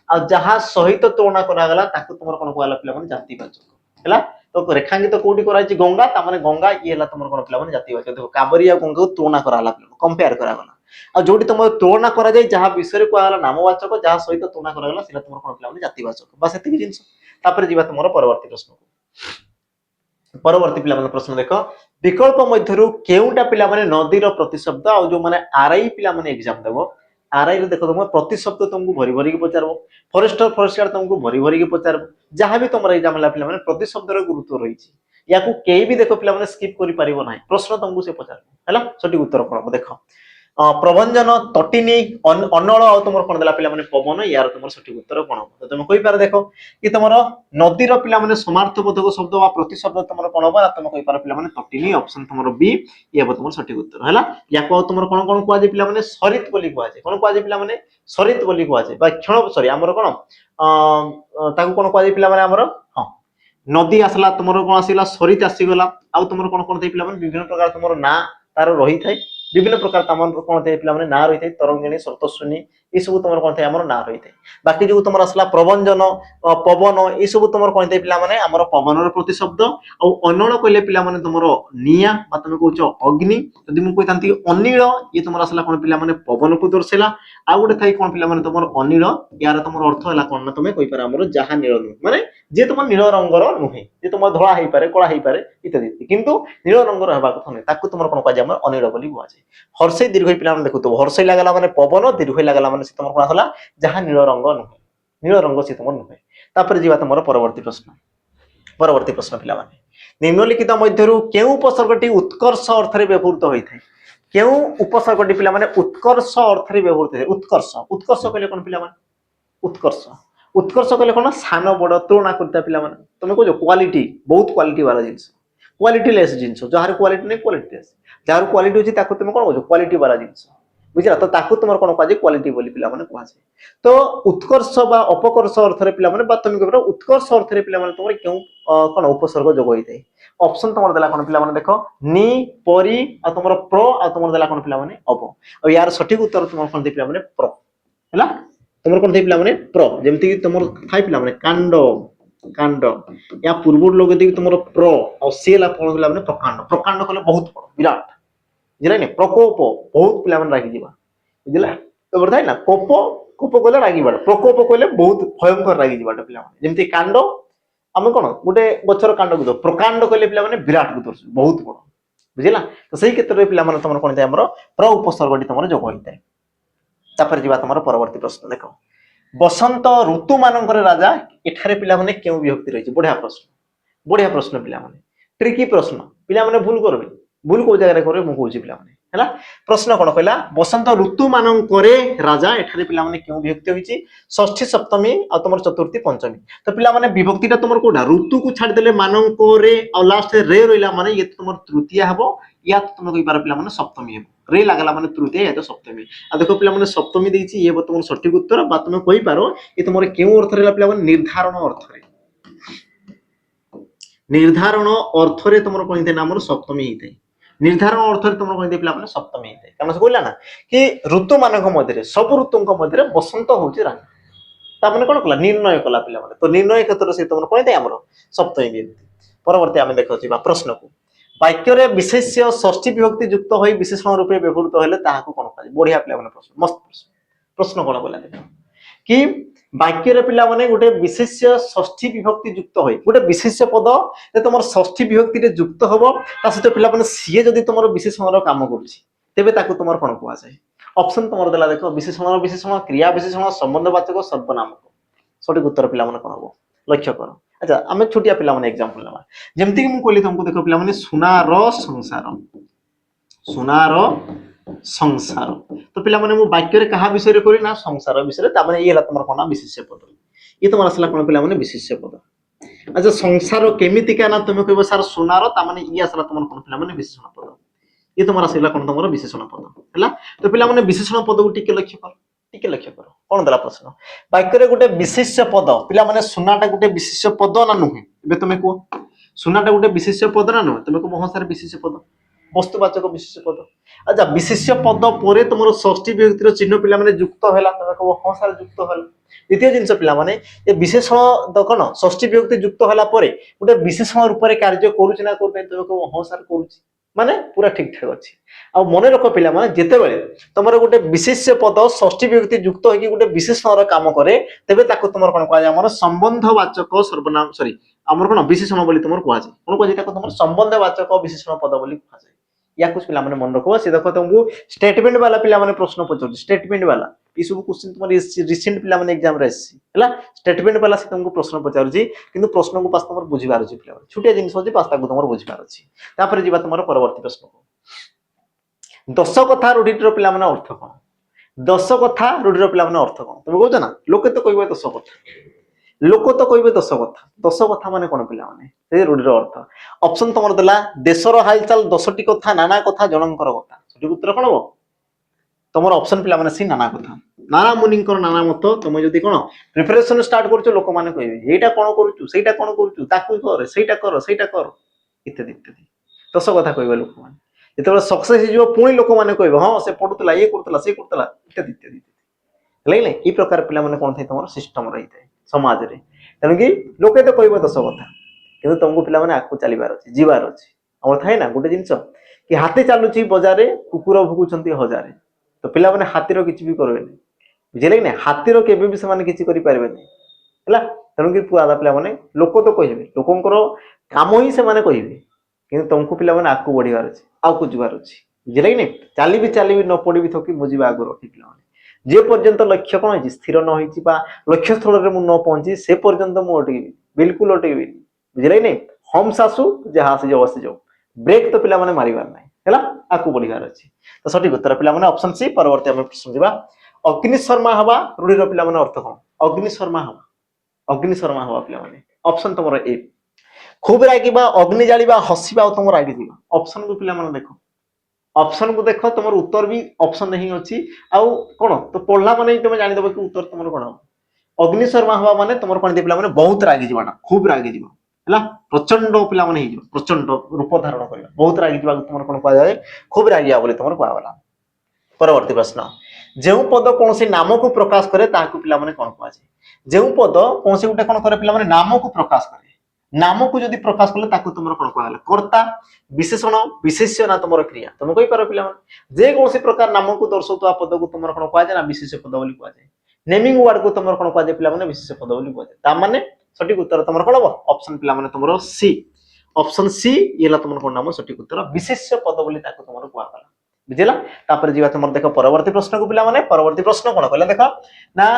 आ जहाँ सहित तुलना करागला ताकू तुम कौन कहला पिला माने जातिवाचक है तो रेखांकित तो कौटी कराई गंगा तामाने गंगा ये तुम कौन पे जातिवाचक देखो कावेरी आ गंगा को तुलना कराला कंपेयर करागला आ जोटी तुम तुलना करा जाए जहाँ विषय कहला नामवाचक जहाँ सहित तुलना करागला सेला तुम कौन पे जातिवाचक बस एतिक जिंस तापर जीवा तुम परवर्ती प्रश्न को परवर्ती पिला प्रश्न देख विकल्प मध्यरु केउटा पिला माने नदीर प्रतिशब्द आ जो माने आरआई पिला माने एग्जाम देबो आरआई रे देखो तुम प्रतिशब्द तुमको भरी भरी के पचारबो फॉरेस्टर फॉरेस्ट गार्ड तुमको भरी भरी के पचारबो जहां भी तुमरा एग्जाम ला पिला माने प्रतिशब्द रो गुरुत्व रहिछि याकू केही भी देखो पिला माने स्किप करि परिबो नाही प्रश्न तुमको से पचारबो हला सठी उत्तर कोन देखो प्रभंजन तटिनी अनल आ तुम कौन देला पिला माने पवन यार तुम सठिक उत्तर कौन हम तो तुम कहि पार देखो कि तुम नदीर पिला माने समार्थबोधक शब्द बा प्रतिशब्द तुम कौन हम तुम कहि पार पिला माने तटिनी ऑप्शन तुम बी ये अब तुम सठिक उत्तर हैला याको तुम कौन कौन कह जे पिला माने सरित बोली कह जे कौन कह जे पिला माने सरित बोली कह जे बा क्षण सॉरी हमर कौन ताको कौन कह जे पिला माने हमर हां नदी आसला तुमर कौन आसीला सरित आसी गला आ तुमर कौन कौन पिला माने विभिन्न प्रकार तुमर ना तार रही थाए विभिन्न प्रकार तमन कौन थे पिला माने ना रही थे तरंगिणी सर्तस्विनी ये सब तुम कौन थे हमर ना रही थे बाकी जो तुम आसला प्रभंजन पवन ये सब तुम कौन थे पिला माने हमर पवन रो प्रतिशब्द आ अनल कहले पिला माने तुमर निया बा तुम कहउछ अग्नि यदि मु कहितांती अनिल ये तुम आसला कौन पिला माने पवन को दर्शेला आ गोटे थाई कौन पिला माने तुमर अनिल यार तुमर अर्थ होला कौन ना तुम कहि पार हमर जहा नील माने जे तुम नील रंगर नुहे जे तुम धळा हेई पारे कळा हेई पारे इत्यादि किंतु नील रंगर हेबा कथा नै ताकू तुमर कोन काजे हमर अनिल बोली बुआ छै हर्षै दीर्घ पिला माने देखु तो हर्षै लागला माने पवन दीर्घ लागला माने से तुमर कोन होला जहा नील रंग नुहे नील रंग से तुमर नुहे तापर जीवा तुमर परवर्ती प्रश्न पिला माने निम्नलिखित मध्यरु केउ उपसर्गटी उत्कर्ष अर्थ रे व्यवहृत होई थाए केउ उपसर्गटी पिला माने उत्कर्ष अर्थ रे व्यवहृत होय उत्कर्ष उत्कर्ष कहले कोन पिला माने उत्कर्ष उत्कर्ष कहले कोन सान बड़ तुलना करता पिला माने तुम कहजो क्वालिटी बहुत क्वालिटी वाला जिंस क्वालिटी लेस जिंस जहार क्वालिटी नै क्वालिटी लेस जहार क्वालिटी होची ताको तुम कोन कहजो क्वालिटी वाला जिंस बुझला तो ताको तुमर कोन कहजे क्वालिटी बोली पिला माने कहजे तो उत्कर्ष बा अपकर्ष अर्थ रे पिला माने बा तुम कहबो उत्कर्ष अर्थ रे पिला माने तुमर केउ कोन उपसर्ग जोग होई थाए ऑप्शन तुमर देला कोन पिला माने देखो नि परी आ तुमर प्रो आ तुमर देला कोन पिला माने अप आ यार सठिक उत्तर तुमर कोन दे पिला माने प्रो हैला तुमर कोन दे पिला माने प्रो जेमति कि तुमर थाई पिला माने कांड कांड या पूर्व लोग दे तुमर प्रो और सेला कोन पिला माने प्रकांड प्रकांड कहले बहुत बड़ विराट जिला ने प्रकोप बहुत पिला माने रागी जीवा बुझला तो बरथाय ना कोप कोप कहले रागी बड़ प्रकोप कहले बहुत भयंकर रागी जीवा पिला माने जेमति कांड हम कोन गोटे गछर कांड को प्रकांड कहले पिला माने विराट को दर्श बहुत बड़ बुझला तो सही क्षेत्र रे पिला माने तुमर कोन थाय हमर प्र उपसर्गटी तुमर जोग होइताय तापर जीवा तुमर परवर्ती प्रश्न देखो बसंत ऋतु मानकर राजा एठारे पिला माने केउ विभक्ति रहिछि बढ़िया प्रश्न पिला माने ट्रिकी प्रश्न पिला माने भूल करबे भूल को जगह करे मु कहूची पिला माने हैला प्रश्न कोन कहला बसंत ऋतु मानं करे राजा एठारे पिला माने क्यों विभक्ति होईची षष्ठी सप्तमी आ तमर चतुर्थी पंचमी तो पिला माने विभक्तिटा तमर कोडा ऋतु को छाड़ देले मानं करे आ लास्ट रे रोइला माने ये तमर तृतीय हबो या तुम कहि पार पिला माने सप्तमी हबो रे लागला माने तृतीय या तो सप्तमी आ देखो पिला माने सप्तमी देइची ये तुम सठिक उत्तर बा तुम कहि पारो ये तुमर क्यों अर्थ रे पिला माने निर्धारण अर्थ रे निर्धारण अर्थ रे तुमर कोइते नामर सप्तमी हिते निर्धारण अर्थ रे तुमर कोइते पिला माने सप्तमी हिते कारण से कहला ना कि ऋतु मानक मध्य सब ऋतुक मध्य बसंत होची रानी ता माने कोन कला निर्णय कला पिला माने तो निर्णय क्षेत्र से तुमर कोइते हमर सप्तमी विभक्ति परवर्ती आमे देखौची बा प्रश्न को वाक्य रे विशेष्य षष्ठी विभक्ति युक्त होई विशेषण रूपे व्यवहृत होले ताहाको कोन कहै बढ़िया पिला माने प्रश्न मस्त प्रश्न कोन बोला देखो कि वाक्य रे पिला माने गोटे विशेष्य षष्ठी विभक्ति युक्त होई गोटे विशेष्य पद जे तमर षष्ठी विभक्ति रे युक्त होबो ता सहित पिला माने सीए जदी तमर विशेषण रो काम करूची तेबे ताको तमर कोन कुआ जाय ऑप्शन तमर देला देखो विशेषण क्रिया विशेषण संबंधवाचक सर्वनामक सठिक उत्तर पिला माने कोन होबो लक्ष्य करो अच्छा आमे छोटिया पिला माने एग्जांपल लेबा जेमति कि मु कहली तुमको देखो पिला माने सुनार संसार तो पिला माने मु वाक्य रे कहा विषय रे करी ना संसार विषय रे ता माने ये ला तमर कोना विशेष्य पद ये तमर असला कोन पिला माने विशेष्य पद अच्छा संसार केमिति का ना तुम कहबो सर सुनार ता माने ये असला तमर कोन पिला माने विशेषण पद ये तमर असला कोन तमर विशेषण पद हैला तो पिला माने विशेषण पद को टिके लक्ष्य करो कोन देला प्रश्न वाक्य रे गोटे विशेष्य पद पिला माने सुनाटा गोटे विशेष्य पद ना नुहे एबे तुमे को सुनाटा गोटे विशेष्य पद ना नुहे तुमे को बहुत सारे विशेष्य पद वस्तुवाचक विशेष्य पद अच्छा विशेष्य पद परे तुमरो षष्ठी विभक्तिर चिन्ह पिला माने युक्त होला तुमे को बहुत सारे युक्त होला द्वितीय जिंस पिला माने ये विशेषण तो कोन षष्ठी विभक्ति युक्त होला परे गोटे विशेषण रूप रे कार्य करूची ना करबे तुमे को बहुत सारे करूची माने पूरा ठीक ठाक अछि आ मने रख पिला माने जेते बेले तमरो गोटे विशेष्य पद षष्ठी विभक्ति युक्त होई कि गोटे विशेषण रो काम करे तबे ताको तमर कोन कहै हमर संबंधवाचक सर्वनाम सॉरी हमर कोन विशेषण बोली तमर कहै कोन कहै ताको तमर संबंधवाचक विशेषण पद बोली कहै या कुछ पिला माने मन रखो से देखो तुमको स्टेटमेंट वाला पिला माने प्रश्न पचर स्टेटमेंट वाला ई सब क्वेश्चन तुम रिसेंट पिला माने एग्जाम रे आसी हैला स्टेटमेंट वाला से तुमको प्रश्न पचार छी किंतु प्रश्न को पास तमर बुझिबार छी पिला छोटिया जिंस होची पास ताको तमर बुझिबार छी तापर जीवा तमर परवर्ती प्रश्न को दश कथा रूढ़िर पिला माने अर्थ कोन दश कथा रूढ़िर पिला माने अर्थ कोन तुम कहू ना लोके तो कहबे दश कथा लोक तो कहबे दश कथा माने कोन पिला माने से रूढ़िर अर्थ ऑप्शन तमर देला देशर हालचाल 10टी कथा नाना कथा जनंकर कथा सठिक उत्तर कोन हो तमर ऑप्शन पिला माने सी नाना कथा नाना मुनिंकर नाना मत तुम जदी कोन प्रिपरेशन स्टार्ट करछो लोक माने कहबे एटा कोन करूछु सेटा कोन करूछु ताकू कर सेटा कर इत्यादि इत्यादि दश कथा कहबे लोक माने जेतेबे सक्सेस हिजो पुणी लोक माने कहबे हां से पढुतला ये करतला से करतला इत्यादि इत्यादि लेले ई प्रकार पिला माने कोन थाई तमर सिस्टम रही थाई समाज रे तनु कि लोके तो कहबे दश कथा किंतु तुमको पिला माने आकु चलीबार अछि जीवार अछि हमर थाई ना गुटे जिंस कि हाथी चालुची बाजार रे कुकुर भुकुचंती हजारे तो पिला माने हाथीर किछि भी करबेनी बुझिले कि हाथीर केबे भी से माने किछि करि पारबेनी हैला तनु कि पुआदा पिला माने लोक तो कहबे लोकंकर काम ही से माने कहबे किंतु तुमको पिला माने आकु बढ़िबार अछि आकु जीवार अछि बुझिले कि नै चाली भी न पड़ी भी थकी मुजिबा आगु रखि पिला माने जे पर्यंत लक्ष्य कोन अछि स्थिर न होईची बा लक्ष्य स्थल रे मु न पहुंची से पर्यंत मु अटकीबी बिल्कुल अटकीबी बुझिले नै हम सासु जहां से जो ब्रेक तो पिला माने मारिबार नै हैला आकु बढ़िबार अछि तो सठिक उत्तर पिला माने ऑप्शन सी परवर्ती हम प्रश्न दिबा अग्नि शर्मा हवा रूढ़िर पिला माने अर्थ कोन अग्नि शर्मा हवा पिला माने ऑप्शन तमरो ए खूब रागिबा अग्नि जालिबा हसिबा और तमरो रागी दिबा ऑप्शन को पिला माने देखो ऑप्शन को देखो तुम उत्तर भी ऑप्शन नहीं अच्छी आउ कौन तो पढ़ला माने तुम जानि देबो कि उत्तर तुमर कोन अग्नि शर्मा हवा माने तुमर कोन पिला माने बहुत रागी जीवाना खूब रागी जीवा हैला प्रचंड पिला माने हिजो प्रचंड रूप धारण करबा बहुत रागी जीवा तुमर कोन कहा जाय खूब रागिया बोले तुमर कहा वाला परवर्ती प्रश्न जेउ पद कोनसी नाम को प्रकाश करे ताकू पिला माने कोन कहा जाय जेउ पद कोनसी गुटे कोन करे पिला माने नाम को प्रकाश करे नाम को जदि प्रकाश कले ताकू तुमर कोन कहला कर्ता विशेषण विशेष्य ना तुमर क्रिया तुम कहि पारो पिला जे कोनसी प्रकार नाम को दर्शाउतवा पद को तुमर कोन कहै ना विशेष्य पद बोली कहै नेमिंग वर्ड को तुमर कोन कहै पिला माने विशेष्य पद बोली कहै ता माने सठिक उत्तर तुमर कोन हो ऑप्शन पिला माने तुमर सी ऑप्शन सी येला तुमर कोन नाम सठिक उत्तर विशेष्य पद बोली ताकू तुमर कहला बुझिला तापर जीवा तुमर देखो परवर्ती प्रश्न को पिला माने परवर्ती प्रश्न कोन कहला देखो ना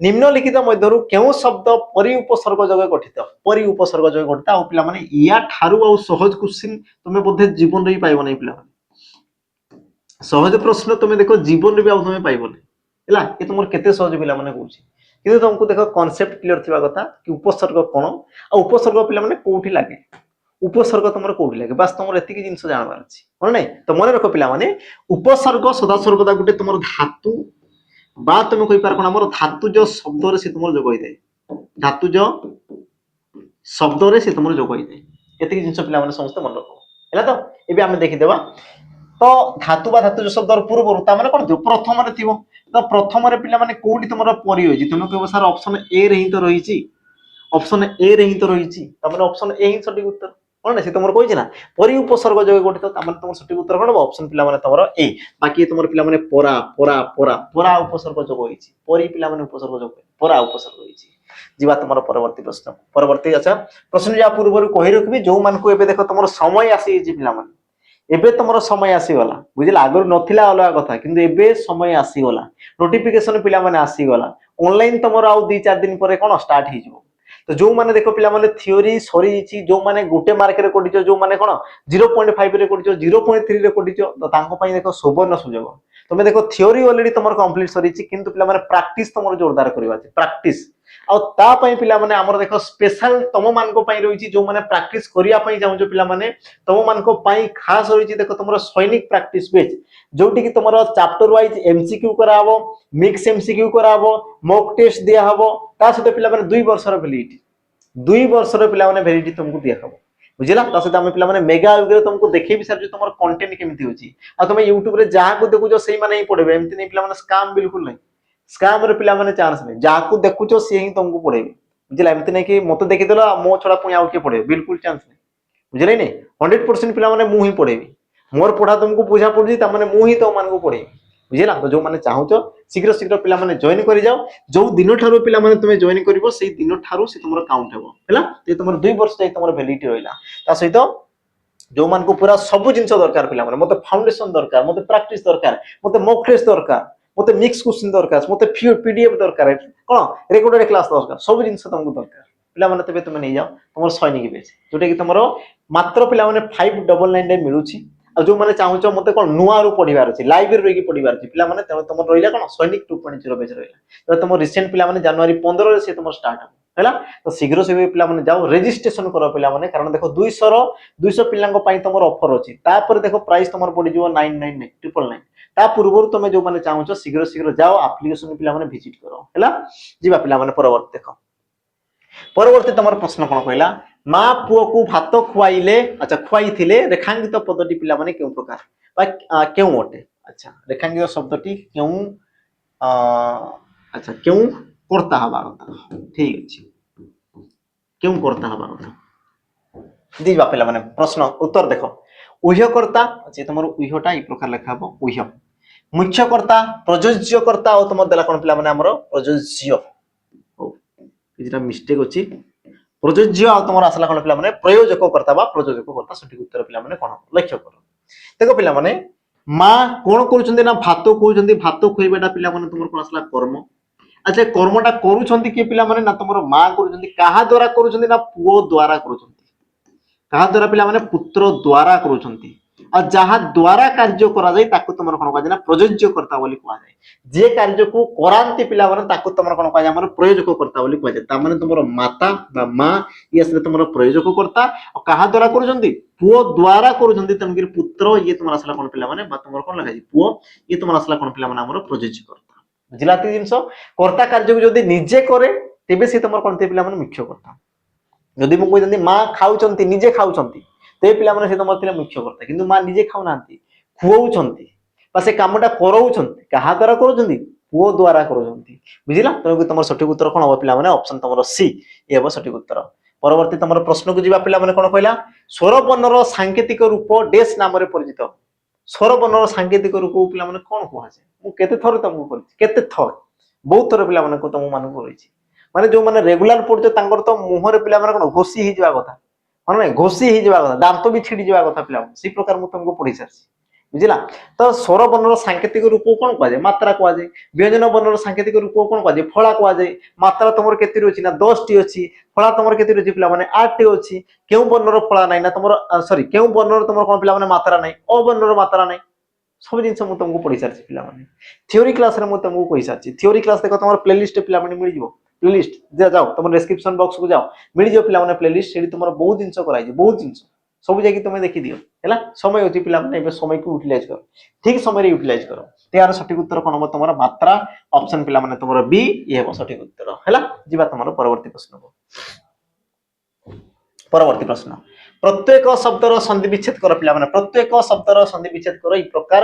निम्नलिखित मध्यरु केउ शब्द परि उपसर्ग जोगे गठित परि उपसर्ग जोगे गठित आ पिला माने या ठारू आ सहज क्वेश्चन तुमे बोधे जीवन रे पाइबो नै पिला माने सहज प्रश्न तुमे देखो जीवन रे भी आ तुमे पाइबो नै हैला ए तुमर केते सहज पिला माने कहूची किंतु तुमको देखो कांसेप्ट क्लियर थिबा कथा कि उपसर्ग कोन आ उपसर्ग पिला माने कोठी लागे उपसर्ग तुमर कोठी लागे बस तुमर एति की जिंस जानबार अछि कोन नै तो मने रखो पिला माने उपसर्ग सदा सर्वदा गुटे तुमर धातु बा तुम कहि पार कोन हमर धातुज शब्द रे से तुमर जोग होइते धातुज शब्द रे से तुमर जोग होइते एति की जिंस पिला माने समस्त मन रखो हैला तो एबे हम देखि देबा तो धातु बा धातुज शब्द र पूर्व ता माने कोन प्रथम रे थिबो तो प्रथम रे पिला माने कोठी तुमर परि होइछि तुम कहबो सर ऑप्शन ए रे ही तो रहिछि ऑप्शन ए रे ही तो रहिछि ता माने ऑप्शन ए ही सटीक उत्तर कोन से तुमर कहिछि ना परि उपसर्ग जोगे गठित ता माने तुमर सटीक उत्तर कोन ऑप्शन पिला माने तुमर ए बाकी तुमर पिला माने परा परा परा परा उपसर्ग जोग होइछि परि पिला माने उपसर्ग जोग परा उपसर्ग होइछि जीवा तुमर परवर्ती प्रश्न परवर्ती अच्छा प्रश्न या पूर्व कहि रखबी जो मान को एबे देखो तुमर समय आसी जे पिला माने एबे तुमर समय आसी गला बुझिला आगर नथिला अलगा कथा किंतु एबे समय आसी गला नोटिफिकेशन पिला माने आसी गला ऑनलाइन तुमर आ 2-4 दिन परे कोन स्टार्ट हि जिवो तो जो माने देखो पिला माने थ्योरी सरी छि जो माने गोटे मार्क रे कोडिचो जो माने कोन 0.5 रे कोडिचो 0.3 रे कोडिचो तो तांको पई देखो सुवर्ण सुजोग तुमे देखो थ्योरी ऑलरेडी तुमर कंप्लीट सरी छि किंतु पिला माने प्रैक्टिस तुमर जोरदार करबा छि प्रैक्टिस आ ता पई पिला माने हमर देखो स्पेशल तम मान को पई रही छि जो माने प्रैक्टिस करिया पई जाउ जो पिला माने तम मान को पई खास रही छि देखो तुमर सैनिक प्रैक्टिस पेज जोटी कि तुमर चैप्टर वाइज एमसीक्यू कराबो मिक्स एमसीक्यू कराबो मॉक टेस्ट दिया हबो ता सते पिला माने 2 वर्ष र वैलिडिटी 2 वर्ष र पिला माने वैलिडिटी तुमको दिया हबो बुझिला ता सते हम पिला माने मेगा युग रे तुमको देखै भी सर जो तुमर कंटेंट केमिति होची आ तुम YouTube रे जहा को देखु जो सही माने ही पढबे एमति नै पिला माने स्कैम बिल्कुल नै स्कैम रे पिला माने चांस नै जहा को देखु जो से ही तुमको पढेबे बुझिला एमति नै कि मते देखि देलो मो छोडा पुया आउ के पढे बिल्कुल चांस नै बुझिले नै 100% पिला माने मु ही पढेबी मोर पढ़ा तुमको बुझा पड़ी ता माने मु ही तो मान को पढ़े बुझिला तो जो माने चाहूचो शीघ्र शीघ्र पिला माने जॉइन करि जाओ जो दिन ठारो पिला माने तुमे जॉइन करिवो सेही दिन ठारो से तुमरो काउंट हेबो हैला ते तुमर 2 वर्ष जाय तुमर वैलिडिटी होइला ता सहित जो मान को पूरा सब जिंस दरकार पिला माने मते फाउंडेशन दरकार मते प्रैक्टिस दरकार मते मॉक टेस्ट दरकार मते मिक्स क्वेश्चन दरकार मते पीडीएफ दरकार कोन रेकॉर्डेड क्लास दरकार सब जिंस तुमको दरकार पिला माने तबे तुमे नै जाओ तुमर सैनिक बेच जोटे कि तुमरो मात्र पिला माने 599 रे मिलुची आ जो माने चाहूचो मते कोन नुआ रु पढिबार अछि लाइब्रेरी रे की पढिबार अछि पिला माने तुमर रहिला कोन सैनिक 2.0 बेच रहिला तो तुम रिसेंट पिला माने जनवरी 15 रे से तुमर स्टार्ट हो हैला तो शीघ्र से पिला माने जाओ रजिस्ट्रेशन करो पिला माने कारण देखो 200 पिलांको पई तुमर ऑफर अछि तापर देखो प्राइस तुमर पडी जो 999 ता पूर्व तुम जो माने चाहूचो शीघ्र शीघ्र जाओ एप्लीकेशन पिला माने विजिट करो हैला जीवा पिला माने परवर्ती देखो परवर्ती तुमर प्रश्न कोन कहला मां पुओ को भात खुआइले अच्छा खुआइथिले रेखांकित पदटी पिला माने केउ प्रकार बा केउ ओटे अच्छा रेखांकित शब्दटी केउ अच्छा केउ करता हबा कथा ठीक अछि केउ करता हबा कथा दिबा पिला माने प्रश्न उत्तर देखो उह्यकर्ता जे तुमर उह्यटा ई प्रकार लेखा हबो उह्य मुख्यकर्ता प्रयोज्यकर्ता और तुमर देला कोन पिला माने हमरो प्रयोज्य ओ इजरा मिस्टेक अछि प्रयोज्य आ तुमर असला कोन पिला माने प्रयोजक करता बा प्रयोजक करता सठिक उत्तर पिला माने कोन लक्ष्य करो देखो पिला माने मां कोन करूछंती ना भात कहउछंती भात खुइबाटा पिला माने तुमर कोन असला कर्म अच्छा कर्मटा करूछंती के पिला माने ना तुमर मां करूछंती काहा द्वारा करूछंती ना पुओ द्वारा करूछंती काहा द्वारा पिला माने पुत्र द्वारा करूछंती आ जहा द्वारा कार्य करा जाय ताकू तुमर कोन कहै ना प्रयोज्य करता बोली कहै जाय जे कार्य को करांती पिला माने ताकू तुमर कोन कहै हमर प्रयोजक करता बोली कहै जाय ता माने तुमर माता बा मां ये असले तुमर प्रयोजक करता आ काहा द्वारा करूछंती पुओ द्वारा करूछंती तमगिर पुत्र ये तुमर असला कोन पिला माने बा तुमर कोन लगा पुओ ये तुमर असला कोन पिला माने हमर प्रयोज्य करता बुझिलाती जिंस कर्ता कार्य को जदी निजे करे तेबे से तुमर कोन पिला माने मुख्य करता जदी मु कहजंती मां खाउछंती निजे खाउछंती ते पिला माने से तुमर पिला मुख्य करता किंतु मां निजे खाउ नांती खुआउछंती बा से कामटा करौछंती काहा द्वारा करूछंती पुओ द्वारा करूछंती बुझिला तो तुमर सठिक उत्तर कोन हो पिला माने ऑप्शन तुमर सी ए हो सठिक उत्तर परवर्ती तुमर प्रश्न को जिबा पिला माने कोन कहला स्वर वर्णर सांकेतिक रूप डेस नाम रे परिचित स्वर वर्णर सांकेतिक रूप पिला माने कोन कहै छै मु केते थर तुमको करछि केते थर बहुत थर पिला माने को तुम मान करछि माने जो माने रेगुलर पढछ तांगर तो मुहर पिला माने कोन घोसी हि जिवा कथा माने घोसी हि जिवा कथा दांत भी छिडी जिवा कथा पिला सी प्रकार मु तुमको पढि सरछि बुझला। तो स्वर वर्णर सांकेतिक रूप कौन कह मात्रा कहुए, व्यंजन वर्णर सांकेतिक रूप कौन कह फला कहुए। मात्रा तुम के ना 10 टी अच्छी, फला तुम के पे 8 टी अच्छी। क्यों वर्णर फला ना तुम सॉरी क्यों वर्णर तुम कौन पे मात्रा ना अवर्णर मात्रा ना सब जिन तुमको पढ़ी सारी पे थ्योरी क्लास में तुमको कही सारी। थ्योरी क्लास देख तुम प्लेलिस्ट पे मिल जाओ, प्लेलिस्ट जाओ तुम डिस्क्रिप्शन बॉक्स को जाओ मिल जाओ पे प्लेलिस्ट से तुम बहुत जिन कराई बहुत जिन सब जाकि तुम देखी दियो है। समय अच्छी पे समय को यूटिलाइज कर ठीक समय यूटिलाइज कर। यार सठिक उत्तर कौन हम तुम मात्रा ऑप्शन पे तुम बी ये हम सठिक उत्तर है। जी तुम परवर्ती प्रश्न को। परवर्ती प्रश्न प्रत्येक शब्दर संधि विच्छेद कर पे प्रत्येक शब्दर संधि विच्छेद कर ई प्रकार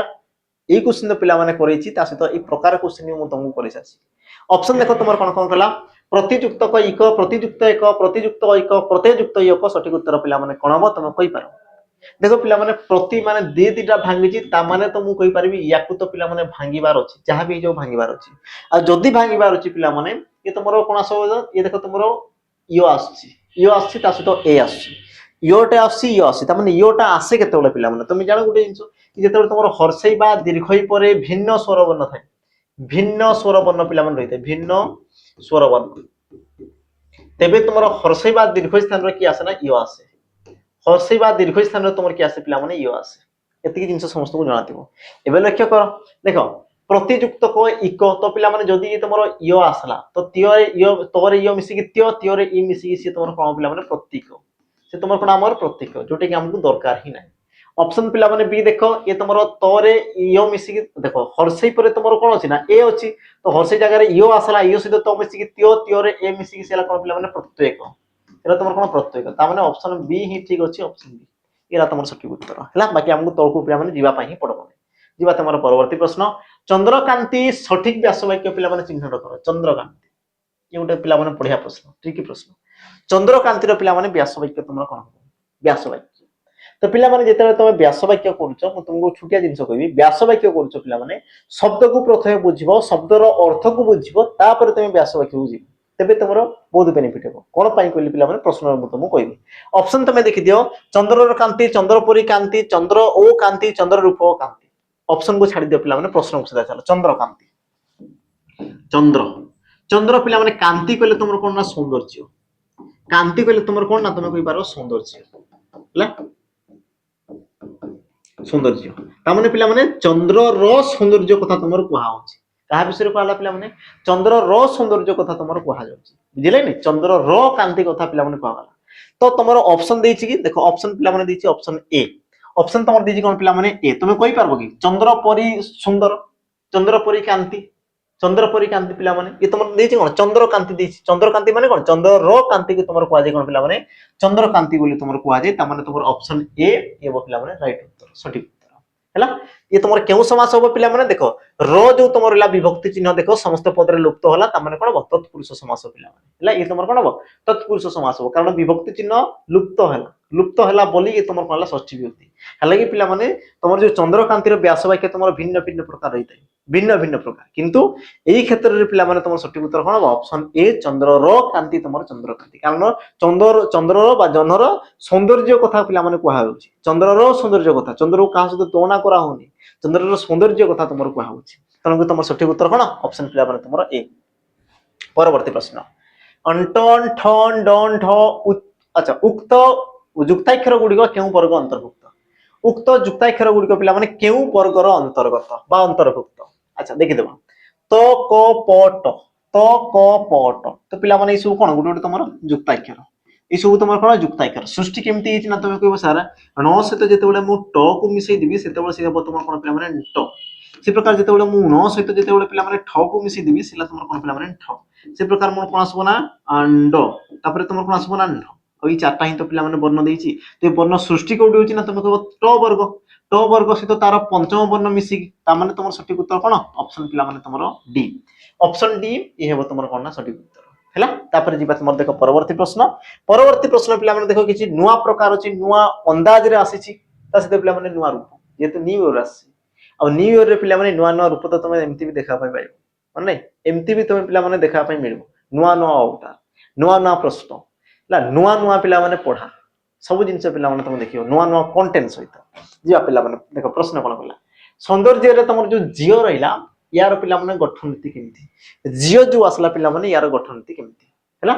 ये क्वेश्चन पे सहित ये प्रकार क्वेश्चन मुझे तुमको कर सारी। ऑप्शन देख तुम कौन कौन कला प्रतियुक्त इक प्रतियुक्त एक प्रतियुक्त इक प्रत्ययुक्त एक सठिक उत्तर पे कौन हम तुम कही पार। देख पे प्रति माने दी दीटा भांगी ताने तो मुझे पारि या तो पे भांगार अच्छी जहाँ भी जो भांगार अच्छी आदि भांगार अच्छी पे ये तुम कौन आस ये देख तुम यो आसत ए आसोटे आसी योटा आसे के तुम जान गोटे जिन जो तुम हर्षई दीर्घई पर भिन्न स्वर वर्ण थाए भिन्न स्वर वर्ण पे रही है भिन्न स्वर वर्ण तेबे तुम हर्षई दीर्घ स्थान किए आसे ना यो आसे हर्षई दीर्घ स्थान तुम किए आसे पे यो आसे ये जिन समस्त को जाना एवं लक्ष्य कर देख प्रतियुक्त को इक तो पे जदि तुम यो आसला तो तोर यो मिसिक त्योर इ मिसिक सी तुम कौन पे प्रतीक से तुम कौन आम प्रतीक जोटा कि आमको दरकार ही ना। ऑप्शन पे बी देख ये तुम तोरे यो मिसिक देख हर्षई पर तुम कौन अच्छी ना ए अच्छी तो हर्षई जगह यो आसला यो सहित तो मिसिक त्योर ए मिसिक सी कौन पे प्रत्येक तुम कौन प्रत्येक ताने ऑप्शन बी ही ठीक अच्छी ऑप्शन बी ये तुम सठिक उत्तर है। बाकी आमको तौक पे जावाई पड़ो जी तुम परवर्ती प्रश्न चंद्रकांति सठिक व्यासवाक्य पे चिन्हट कर चंद्रकांति ये गोटे पे पढ़िया प्रश्न ट्रिकी प्रश्न चंद्रकांतिर पे व्यासवाक्य तुम कौन व्यासवाक्य तो पे तुम व्यासवाक्य कर तुमको छुटिया जिन कह व्यासवाक्य कर शब्द को प्रथम बुझ शब्दर अर्थ को बुझ तुम व्यासवाक्य को जीव तेरे तुम बहुत बेनिफिट हो कौन कहली पे प्रश्न तुमको कह ऑप्शन तुम देखी दियो चंद्रर कांति चंद्रपुरी कांति चंद्र ओ कांति चंद्र रूप कांति ऑप्शन को छाड़ दियो पे प्रश्न को सीधा चलो चंद्रकांति चंद्र चंद्र पे कांति कहले तुम कौन ना सौंदर्य कांति कहले तुम कौन ना तुम कही पार सौंदर्य सौंदर्य तामने पे चंद्र सौंदर्य कथा तुम कहुच्छी क्या विषय कहला पे चंद्र सौंदर्य कथा तुम कहुच्छी बुझे नहीं चंद्र कांति कथा पे कहला तो तुम ऑप्शन देछि देख ऑप्शन पे ऑप्शन ए ऑप्शन तुम दीजिए कौन पे ए तुम कही पार कि चंद्र परी सुंदर चंद्र परी कांति चंद्रपरी कांति पिला माने ये तुम देछि कोन चंद्रकांति देछि चंद्रकांति माने कोन चंद्र कांति के तुमर कुआ जे कोन पिला माने चंद्रकांति बोली तुमर कुआ जे ता माने तुमर ऑप्शन ए ये बो पिला माने राइट उत्तर सठिक उत्तर हैला। ये तुमर केउ समास हो पिला माने देखो रो जो तुमर ला विभक्ति चिन्ह देखो समस्त पद रे लुप्त होला ता माने कोन तत्पुरुष समास पिला माने हैला ये तुमर कोन हो तत्पुरुष समास हो कारण विभक्ति चिन्ह लुप्त हैला बोली ये तुमर कोन ला षष्ठी विभक्ति हैला कि पिला माने तुमर जो चंद्रकांति रो व्यास वाक्य तुमर भिन्न भिन्न प्रकार रही थाए भिन्न भिन्न प्रकार किंतु एई क्षेत्र रे पिला माने तुमर सठिक उत्तर कोन ऑप्शन ए चंद्र रो कांति तुमर चंद्रकांति कारण चंद्र रो बा जनर सौंदर्य कथा पिला माने कुहा होछि चंद्र रो सौंदर्य कथा चंद्र को कहा सहित तुलना करा होनी चंद्र रो सौंदर्य कथा तुमर कुहा होछि कारण तुमर सठिक उत्तर कोन ऑप्शन पिला माने तुमर ए। परवर्ती प्रश्न अंटन ठन डन ढ अच्छा उक्त युक्ताक्षर गुड़िक केउ वर्ग अंतर्भुक्त उक्त युक्ताक्षर गुड़िक पिला माने केउ वर्गर अंतर्गत बा अंतर्भुक्त अच्छा देखिदेव तो क पट तो पिला माने सब कोन गुटे तुम युक्ताक्षर ये सब तुम कौन युक्ताक्षर सृष्टि केमती ना तुम कह सारा न सहित जिते मु ट को मिसई देवी से तुम कौन पे ट से प्रकार जिते मु न सहित जिते पे ठ को मिसई देवी से तुम कौन पे ठ से प्रकार मोर कौन आसब ना ड तापर तुम कौन आसब ना ढ ये चार्टा ही तो पे वर्ण देती तो वर्ण सृष्टि कौटी होची ना तुम कह ट वर्ग सहित तार पंचम वर्ण मिसिक तामाने तुम सठिक उत्तर कौन ऑप्शन पे तुम डी ऑप्शन डी ये हे तुम कौन ना सठिक उत्तर हैला। तापर जीवा तुम देख परवर्ती प्रश्न पे देख किसी नुआ प्रकार अच्छी नुआ अंदाज रे आसी सहित पे नुआ रूप जेहेतु न्यू इयर आसी आ न्यू इयर रे पे नुआ नुआ रूप तो तुम एमती भी देखा पाई पाइबो माने एमती भी तुम पे देखा पाई मिलबो नुआ नुआ अवतार नुआ नुआ प्रश्न ला नुआ नुआ पिला माने पढ़ा सब जिन पिला तुम देख नुआ नुआ कंटेंट सहित जी पिला देख प्रश्न कौन कला सौंदर्य तुम जो झील रहा यार पिला गठन नीति केमती झील जो आसला पिला यार गठन नीति केमती है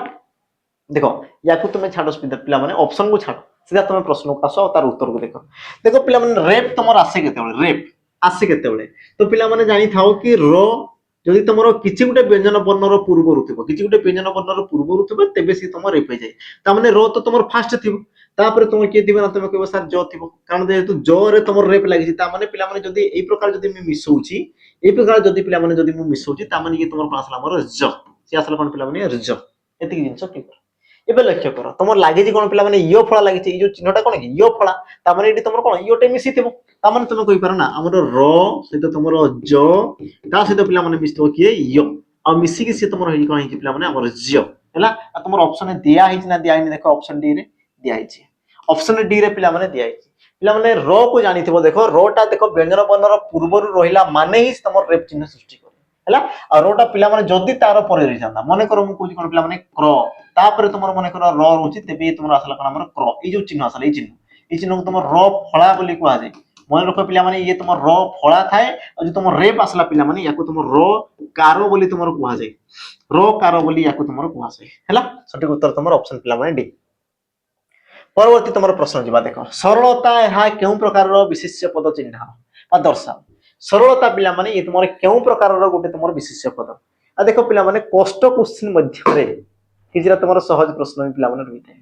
देख या तुम छाड़ पिला ऑप्शन को छाड़ सीधा तुम प्रश्न को आस तार उत्तर को देख देख पिला रेप तुम आसे के रेप आसे के तो पिला जानी था कि जदि तुम किसी गोटे व्यंजन वर्णर पूर्वर थी किसी गोटे व्यंजन वर्णर पूर्वर थी तेज सी तुम रेप जाए ताने रो तो तुम फास्ट थी तापर तुम किए थी ना तुम कह सर ज थी कारण जेहेतु जरे तुम रेप लगी पे जदि यही प्रकार जदि मिसौची यही प्रकार जदि पे जदि मिसौची ये तुम कौन आसला मोर ज सी आसला कौन पे ज एत जिन क्लियर एवं लक्ष्य कर तुम लगी कौन पे यो फला लगी जो चिन्हटा कौन कि यो फला ताने ये तुम कौन योटे मिसी थी ताने तुम कही पार ना आम र सहित तुम ज ता सहित पे मिसो किए यो आ मिसिकी सी तुम कौन पे झ है तुम ऑप्शन दिखाई ना दिखाई देख ऑप्शन डी रे दिखाई ऑप्शन डी रे पिला दिखाई पिला र को जानी थो देख रोटा देख व्यंजन वर्णर पूर्वर रहा माने ही तुम रेप चिन्ह सृष्टि कर है आ रोटा पिला जदि तार पर रही था मन कर मुझे कौन पिला क्र तापर तुम मन कर र रोचे तेज तुम आसला कौन आम क्र ये चिन्ह आसला ये चिन्ह को तुम र फला बोली कहुए मन रख पिला ये तुम र फला थाए और जो तुम रेप आसला पिला या तुम र कार बोली तुम कहुए र कार बोली या तुम कहुए है सठिक उत्तर तुम ऑप्शन पिला डी परवर्ती तुम प्रश्न जा देख सरलता यह क्यों प्रकार विशेष्य पद चिन्ह दर्शाओ सरलता पिला ये तुम क्यों प्रकार गोटे तुम विशेष्य पद आ देख पिला कष्ट क्वेश्चन मध्य कि तुम सहज प्रश्न पिला रही है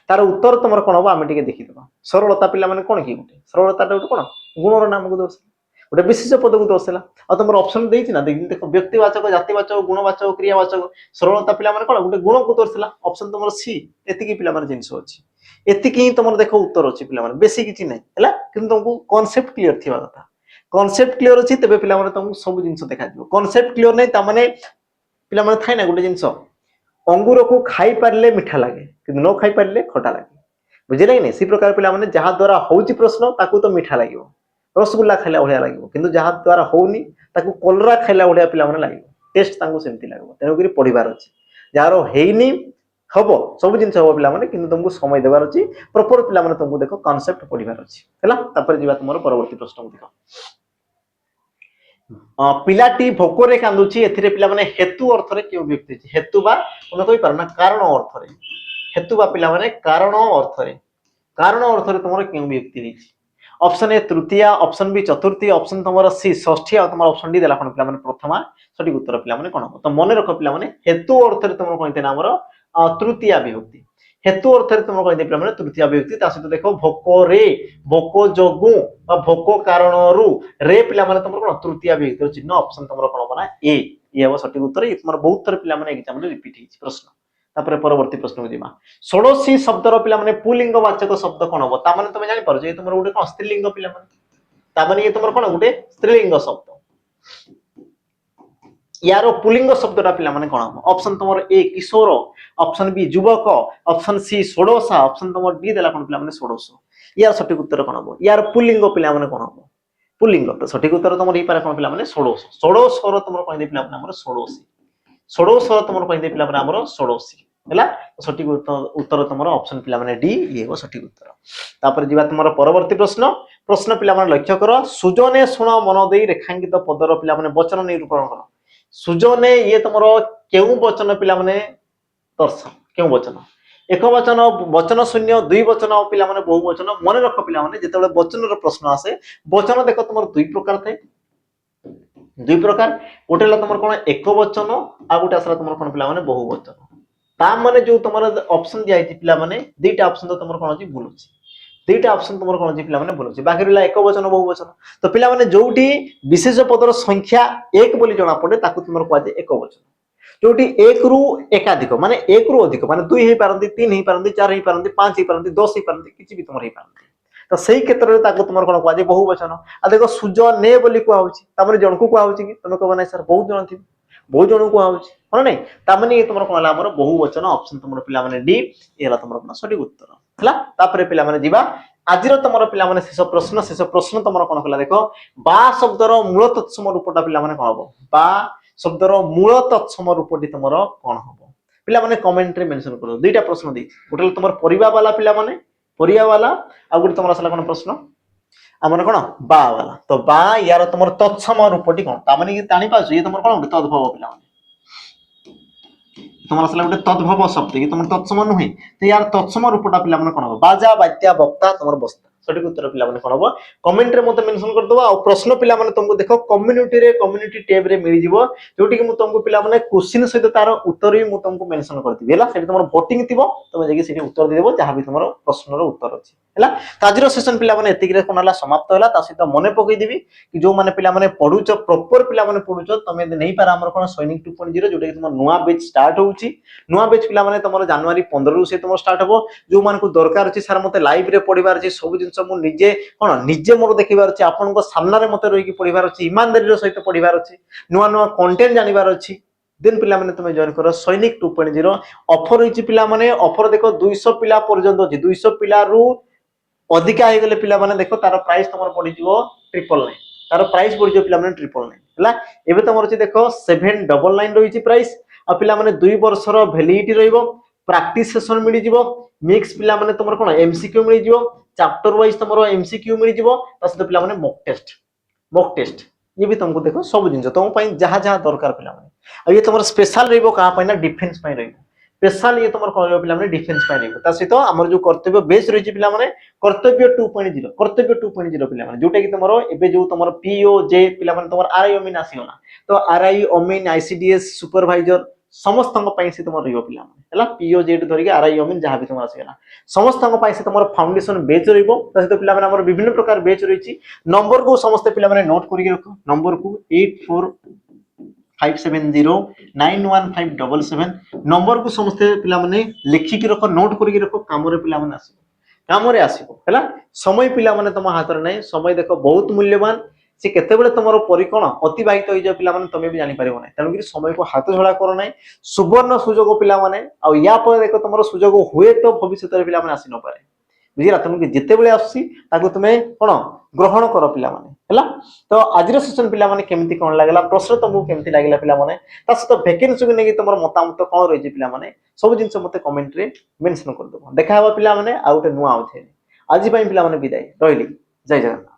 तार उत्तर तुम कौन हम आम देखीद सरलता पिला कौन कि गोटे सरलता गोटे कौन गुणर नाम को दर्शा गोटे विशेष पद को दर्शाला और तुम ऑप्शन देना देख व्यक्तिवाचक जातिवाचक गुणवाचक क्रियावाचक सरलता पिला कौन गोटे गुण को दर्शाला ऑप्शन तुम सी एति पिला जिनस अच्छी एतिक ही तुम देख उत्तर अच्छी पिला बेसी किसी ना है कि तुमको कॉन्सेप्ट क्लियर थी कथा कॉन्सेप्ट क्लियर अच्छी तेज पिला तुमको सब जिन देखा कॉन्सेप्ट क्लियर नहीं ताने पिला थाए ना गोटे जिनस अंगूर को खाई पारे मीठा लगे कि न खाई पारे खटा लगे बुझे कि नहीं सी प्रकार पिला जहाँ द्वारा हूँ प्रश्न ताकू तो मीठा लगे रसगुल्ला खाइला भाया लगे किंतु जहाँ द्वारा होनी ताकू कलरा खाइला भाया पिला लगे टेस्ट सेमती लगे तेणुक पढ़ार अच्छे जार हैनी हम सब जिन हम पे कि तुमको समय देवार अच्छी प्रॉपर पिला तुमको देख कॉन्सेप्ट पढ़ार अच्छी है तुम परवर्ती प्रश्न को देख पिलाटी भोकरे कांदुची एथिरे पिला माने हेतु अर्थ रे क्यों व्यक्ति हेतु बा तुम कहि पार ना कारण अर्थ रे हेतु बा पिला माने कारण अर्थ रे तुमर क्यों व्यक्ति रे ऑप्शन ए तृतीय ऑप्शन बी चतुर्थी ऑप्शन तुमर सी षष्ठी और तुम ऑप्शन डी देला कोन पिला माने प्रथमा सठी उत्तर पिला माने कोन तो मन रख पिला माने हेतु अर्थ रे तुम कहिते ना हमर तृतीय विभक्ति हेतु अर्थ रे तुम कहिते पिला माने तृतीय विभक्ति ता सहित देखो भोकरे भोक जोगु बा भोक कारणरू रे पिला माने तुम कोन तृतीय विभक्ति चिन्ह ऑप्शन तुम कोन बना ए ये हो सठी उत्तर ये तुम बहुत थर पिला माने एग्जाम रे रिपीट हिच प्रश्न तापर परवर्ती प्रश्न को दिमा षोडशी शब्द रो पिला माने पुल्लिंग वाचक शब्द कोन हो ता माने तुम जानि पारो जे तुमर गोटे कोन स्त्रीलिंग पिला माने ता माने ये तुमर कोन गोटे स्त्रीलिंग शब्द यारो पुल्लिंग शब्दटा पिला माने कोन हो ऑप्शन तुमर ए किशोर ऑप्शन बी युवक ऑप्शन सी षोडशा ऑप्शन तुमर डी देला कोन पिला माने षोडश यार सठिक उत्तर कोन हो यार पुल्लिंग पिला माने कोन हो पुल्लिंग तो सठिक उत्तर तुमर ही पारे कोन पिला माने षोडश षोडश रो तुमर कोन दे पिला माने हमर षोडशी षोडश रो तुमर कोन दे पिला माने हमर षोडशी हैला सठिक उत्तर तुमर ऑप्शन पिला माने डी ये हो सठिक उत्तर तापर जिबा तुमर परवर्ती प्रश्न प्रश्न पिला माने लक्ष्य करो सुजने सुण मन देई रेखांकित पदर पिला माने वचन निरूपण करो सुजने ये तुमर केउ वचन पिला माने दर्शाओ केउ वचन एक वचन वचन शून्य दुई वचन पिला माने बहु वचन मन रख पिला माने जेतेबेले वचन रो प्रश्न आसे वचन देखो तुमर दुई प्रकार थे दुई प्रकार गोटे तुमर कोन एक वचन आ गोटे आसला तुमर कोन पिला माने बहु वचन ता माने जो तुमर ऑप्शन दिया है पिला माने दुईटा ऑप्शन तो तुमर कोन अछि भूल अछि दुईटा ऑप्शन तुमर कोन अछि पिला माने भूल अछि बाकी रहला एक वचन बहु वचन तो पिला माने जोठी विशेष पदर संख्या एक बोली जणा पड़े ताकू तुमर को अछि एक वचन जोटी एक रु एकाधिक माने एक रु अधिक माने दुई ही पारंती तीन ही पारंती चार ही पारंती पांच ही पारंती दस ही पारंती किछि भी तुमर ही पारंती तो सही क्षेत्र रे ताको तुमर कोन को बहु वचन आ देखो सुजने बोली को आउची तामने जण को आउची कि तुम कहबा नै सर बहुत जण थि बहुत जण को आउची हो नै तामने तुमर कोन ला हमर बहु वचन ऑप्शन तुमर पिला माने डी एला तुमर कोन सठी उत्तर हला तापरे पिला माने जीवा आजिर तुमर पिला माने शेष प्रश्न तुमर कोन कला देखो बा शब्दर मूल तत्सम रूपटा पिला माने कोन हबो बा शब्दर मूल तत्सम रूपटी तुमर कोन हबो पिला माने कमेंट रे मेंशन करो दुईटा प्रश्न दी गोटे तुमर परिबा वाला पिला माने परिया वाला आ गुटे तुमर असला कोन प्रश्न आमर कोन बा वाला तो बा यार तुमर तत्सम रूपटी कोन तामाने कि तानी पाछु ये तुमर कोन तद्भव पिला तुमर असला गुटे तद्भव शब्द कि तुमर तत्सम नुहे तो यार तत्सम रूपटा पिला माने कोन हो बाजा बात्या वक्ता तुमर बस्ता सठिक उत्तर पिला माने कोन हो कमेंट रे मते मेंशन कर दबा आ प्रश्न पिला माने तुमको देखो कम्युनिटी टैब रे मिल जिवो जोटी कि मु तुमको पिला माने क्वेश्चन सहित तार उत्तर भी मु तुमको मेंशन कर दिबेला सेठी तुमर वोटिंग थिबो तुम जेकी सेठी उत्तर दे देबो जहां भी तुमर प्रश्न रो उत्तर अछि हैला ताजिरो सेशन पिला माने एतिक रे कोन हला समाप्त होला ता सहित मने पकई दिबी कि जो माने पिला माने पढुचो प्रॉपर पिला माने पढुचो तमे नहीं पारा हमर कोन सैनिक 2.0 जोटा कि तुमर नुवा बैच स्टार्ट होउची नुवा बैच पिला माने तुमर जनवरी 15 रु से तुमर स्टार्ट हबो जो मान को दरकार अछि सर मते लाइव रे पढिबार अछि सब जिंस मु निजे मोर देखिबार अछि आपन को सामना रे मते रही कि पढिबार अछि ईमानदारी रो सहित पढिबार अछि नुवा नुवा कंटेंट जानिबार अछि दिन पिला माने तुमे जॉइन करो सैनिक 2.0 ऑफर होइची पिला माने ऑफर देखो 200 पिला पर्यंत अछि 200 पिला रु अधिका हे गेले पिला माने देखो तार प्राइस तमर पड़ी जिवो 999 तार प्राइस पड़ी जिवो पिला माने 999 हला एबे तमर अछि देखो 799 रहिची प्राइस आ पिला माने 2 वर्ष रो वैलिडिटी रहइबो प्रैक्टिस सेशन मिली जिवो मिक्स पिला माने तमर कोन एमसीक्यू मिली जिवो चैप्टर वाइज तमरो एमसीक्यू मिली जिवो तस पिला माने मॉक टेस्ट ये भी तुमको देखो सब जिंस तुम पई जहां जहां दरकार पिला माने आ ये तमर स्पेशल रहइबो का पई ना डिफेंस पई रहइबो स्पेशल ये तुम कह पिला डिफेंस सहित आम जो कर्तव्य बेस रही पिला कर्तव्य 2.0 कर्तव्य 2.0 पिला जोटा कि तुम एबे जो तुम पीओ जे पिला तुम आरआई अमीन आसीगला तो आरआई अमीन आईसीडीएस सुपरवाइजर समस्त से तुम रही पिला पीओ जेड धरिक आरआई अमीन जहाँ भी तुम आसीगला समस्त से तुम फाउंडेशन बेच रही पिला विभिन्न प्रकार बेच रही नंबर को समस्त पिला नोट करके रख नंबर को 8457091577 नंबर को समस्त पिला माने लिखिक रख नोट करके रख काम रे पिला माने आसीबो काम रे आसीबो हैला समय पिला माने तुम हाथ रे नै समय देखो बहुत मूल्यवान से केते बेले तुमरो परिकोण अतिबाहित होई जा पिला माने तमे भी जानि परिबो नै तनु कि समय को हाथ झोला करो नै सुवर्ण सुजोग पिला माने आ या पर देखो तुमरो सुजोग हुए तो भविष्य रे पिला माने आसी न पारे बुझिरा तुमके जिते बेले आसी ताको तुमे कोन ग्रहण करो पिला माने हैला तो आज सेशन पिला माने केमती कोन लागला प्रश्न तुमको केमती लागला पिला माने ता सहित वैकेंसी को नेकी तुमर मतामत कोन रही पिला माने सब जिंस मते कमेंट रे मेंशन कर दो देखा हवा पिला माने आ उटे नुआ आउथे आज पई पिला माने विदाई रहिली जय जगन्नाथ।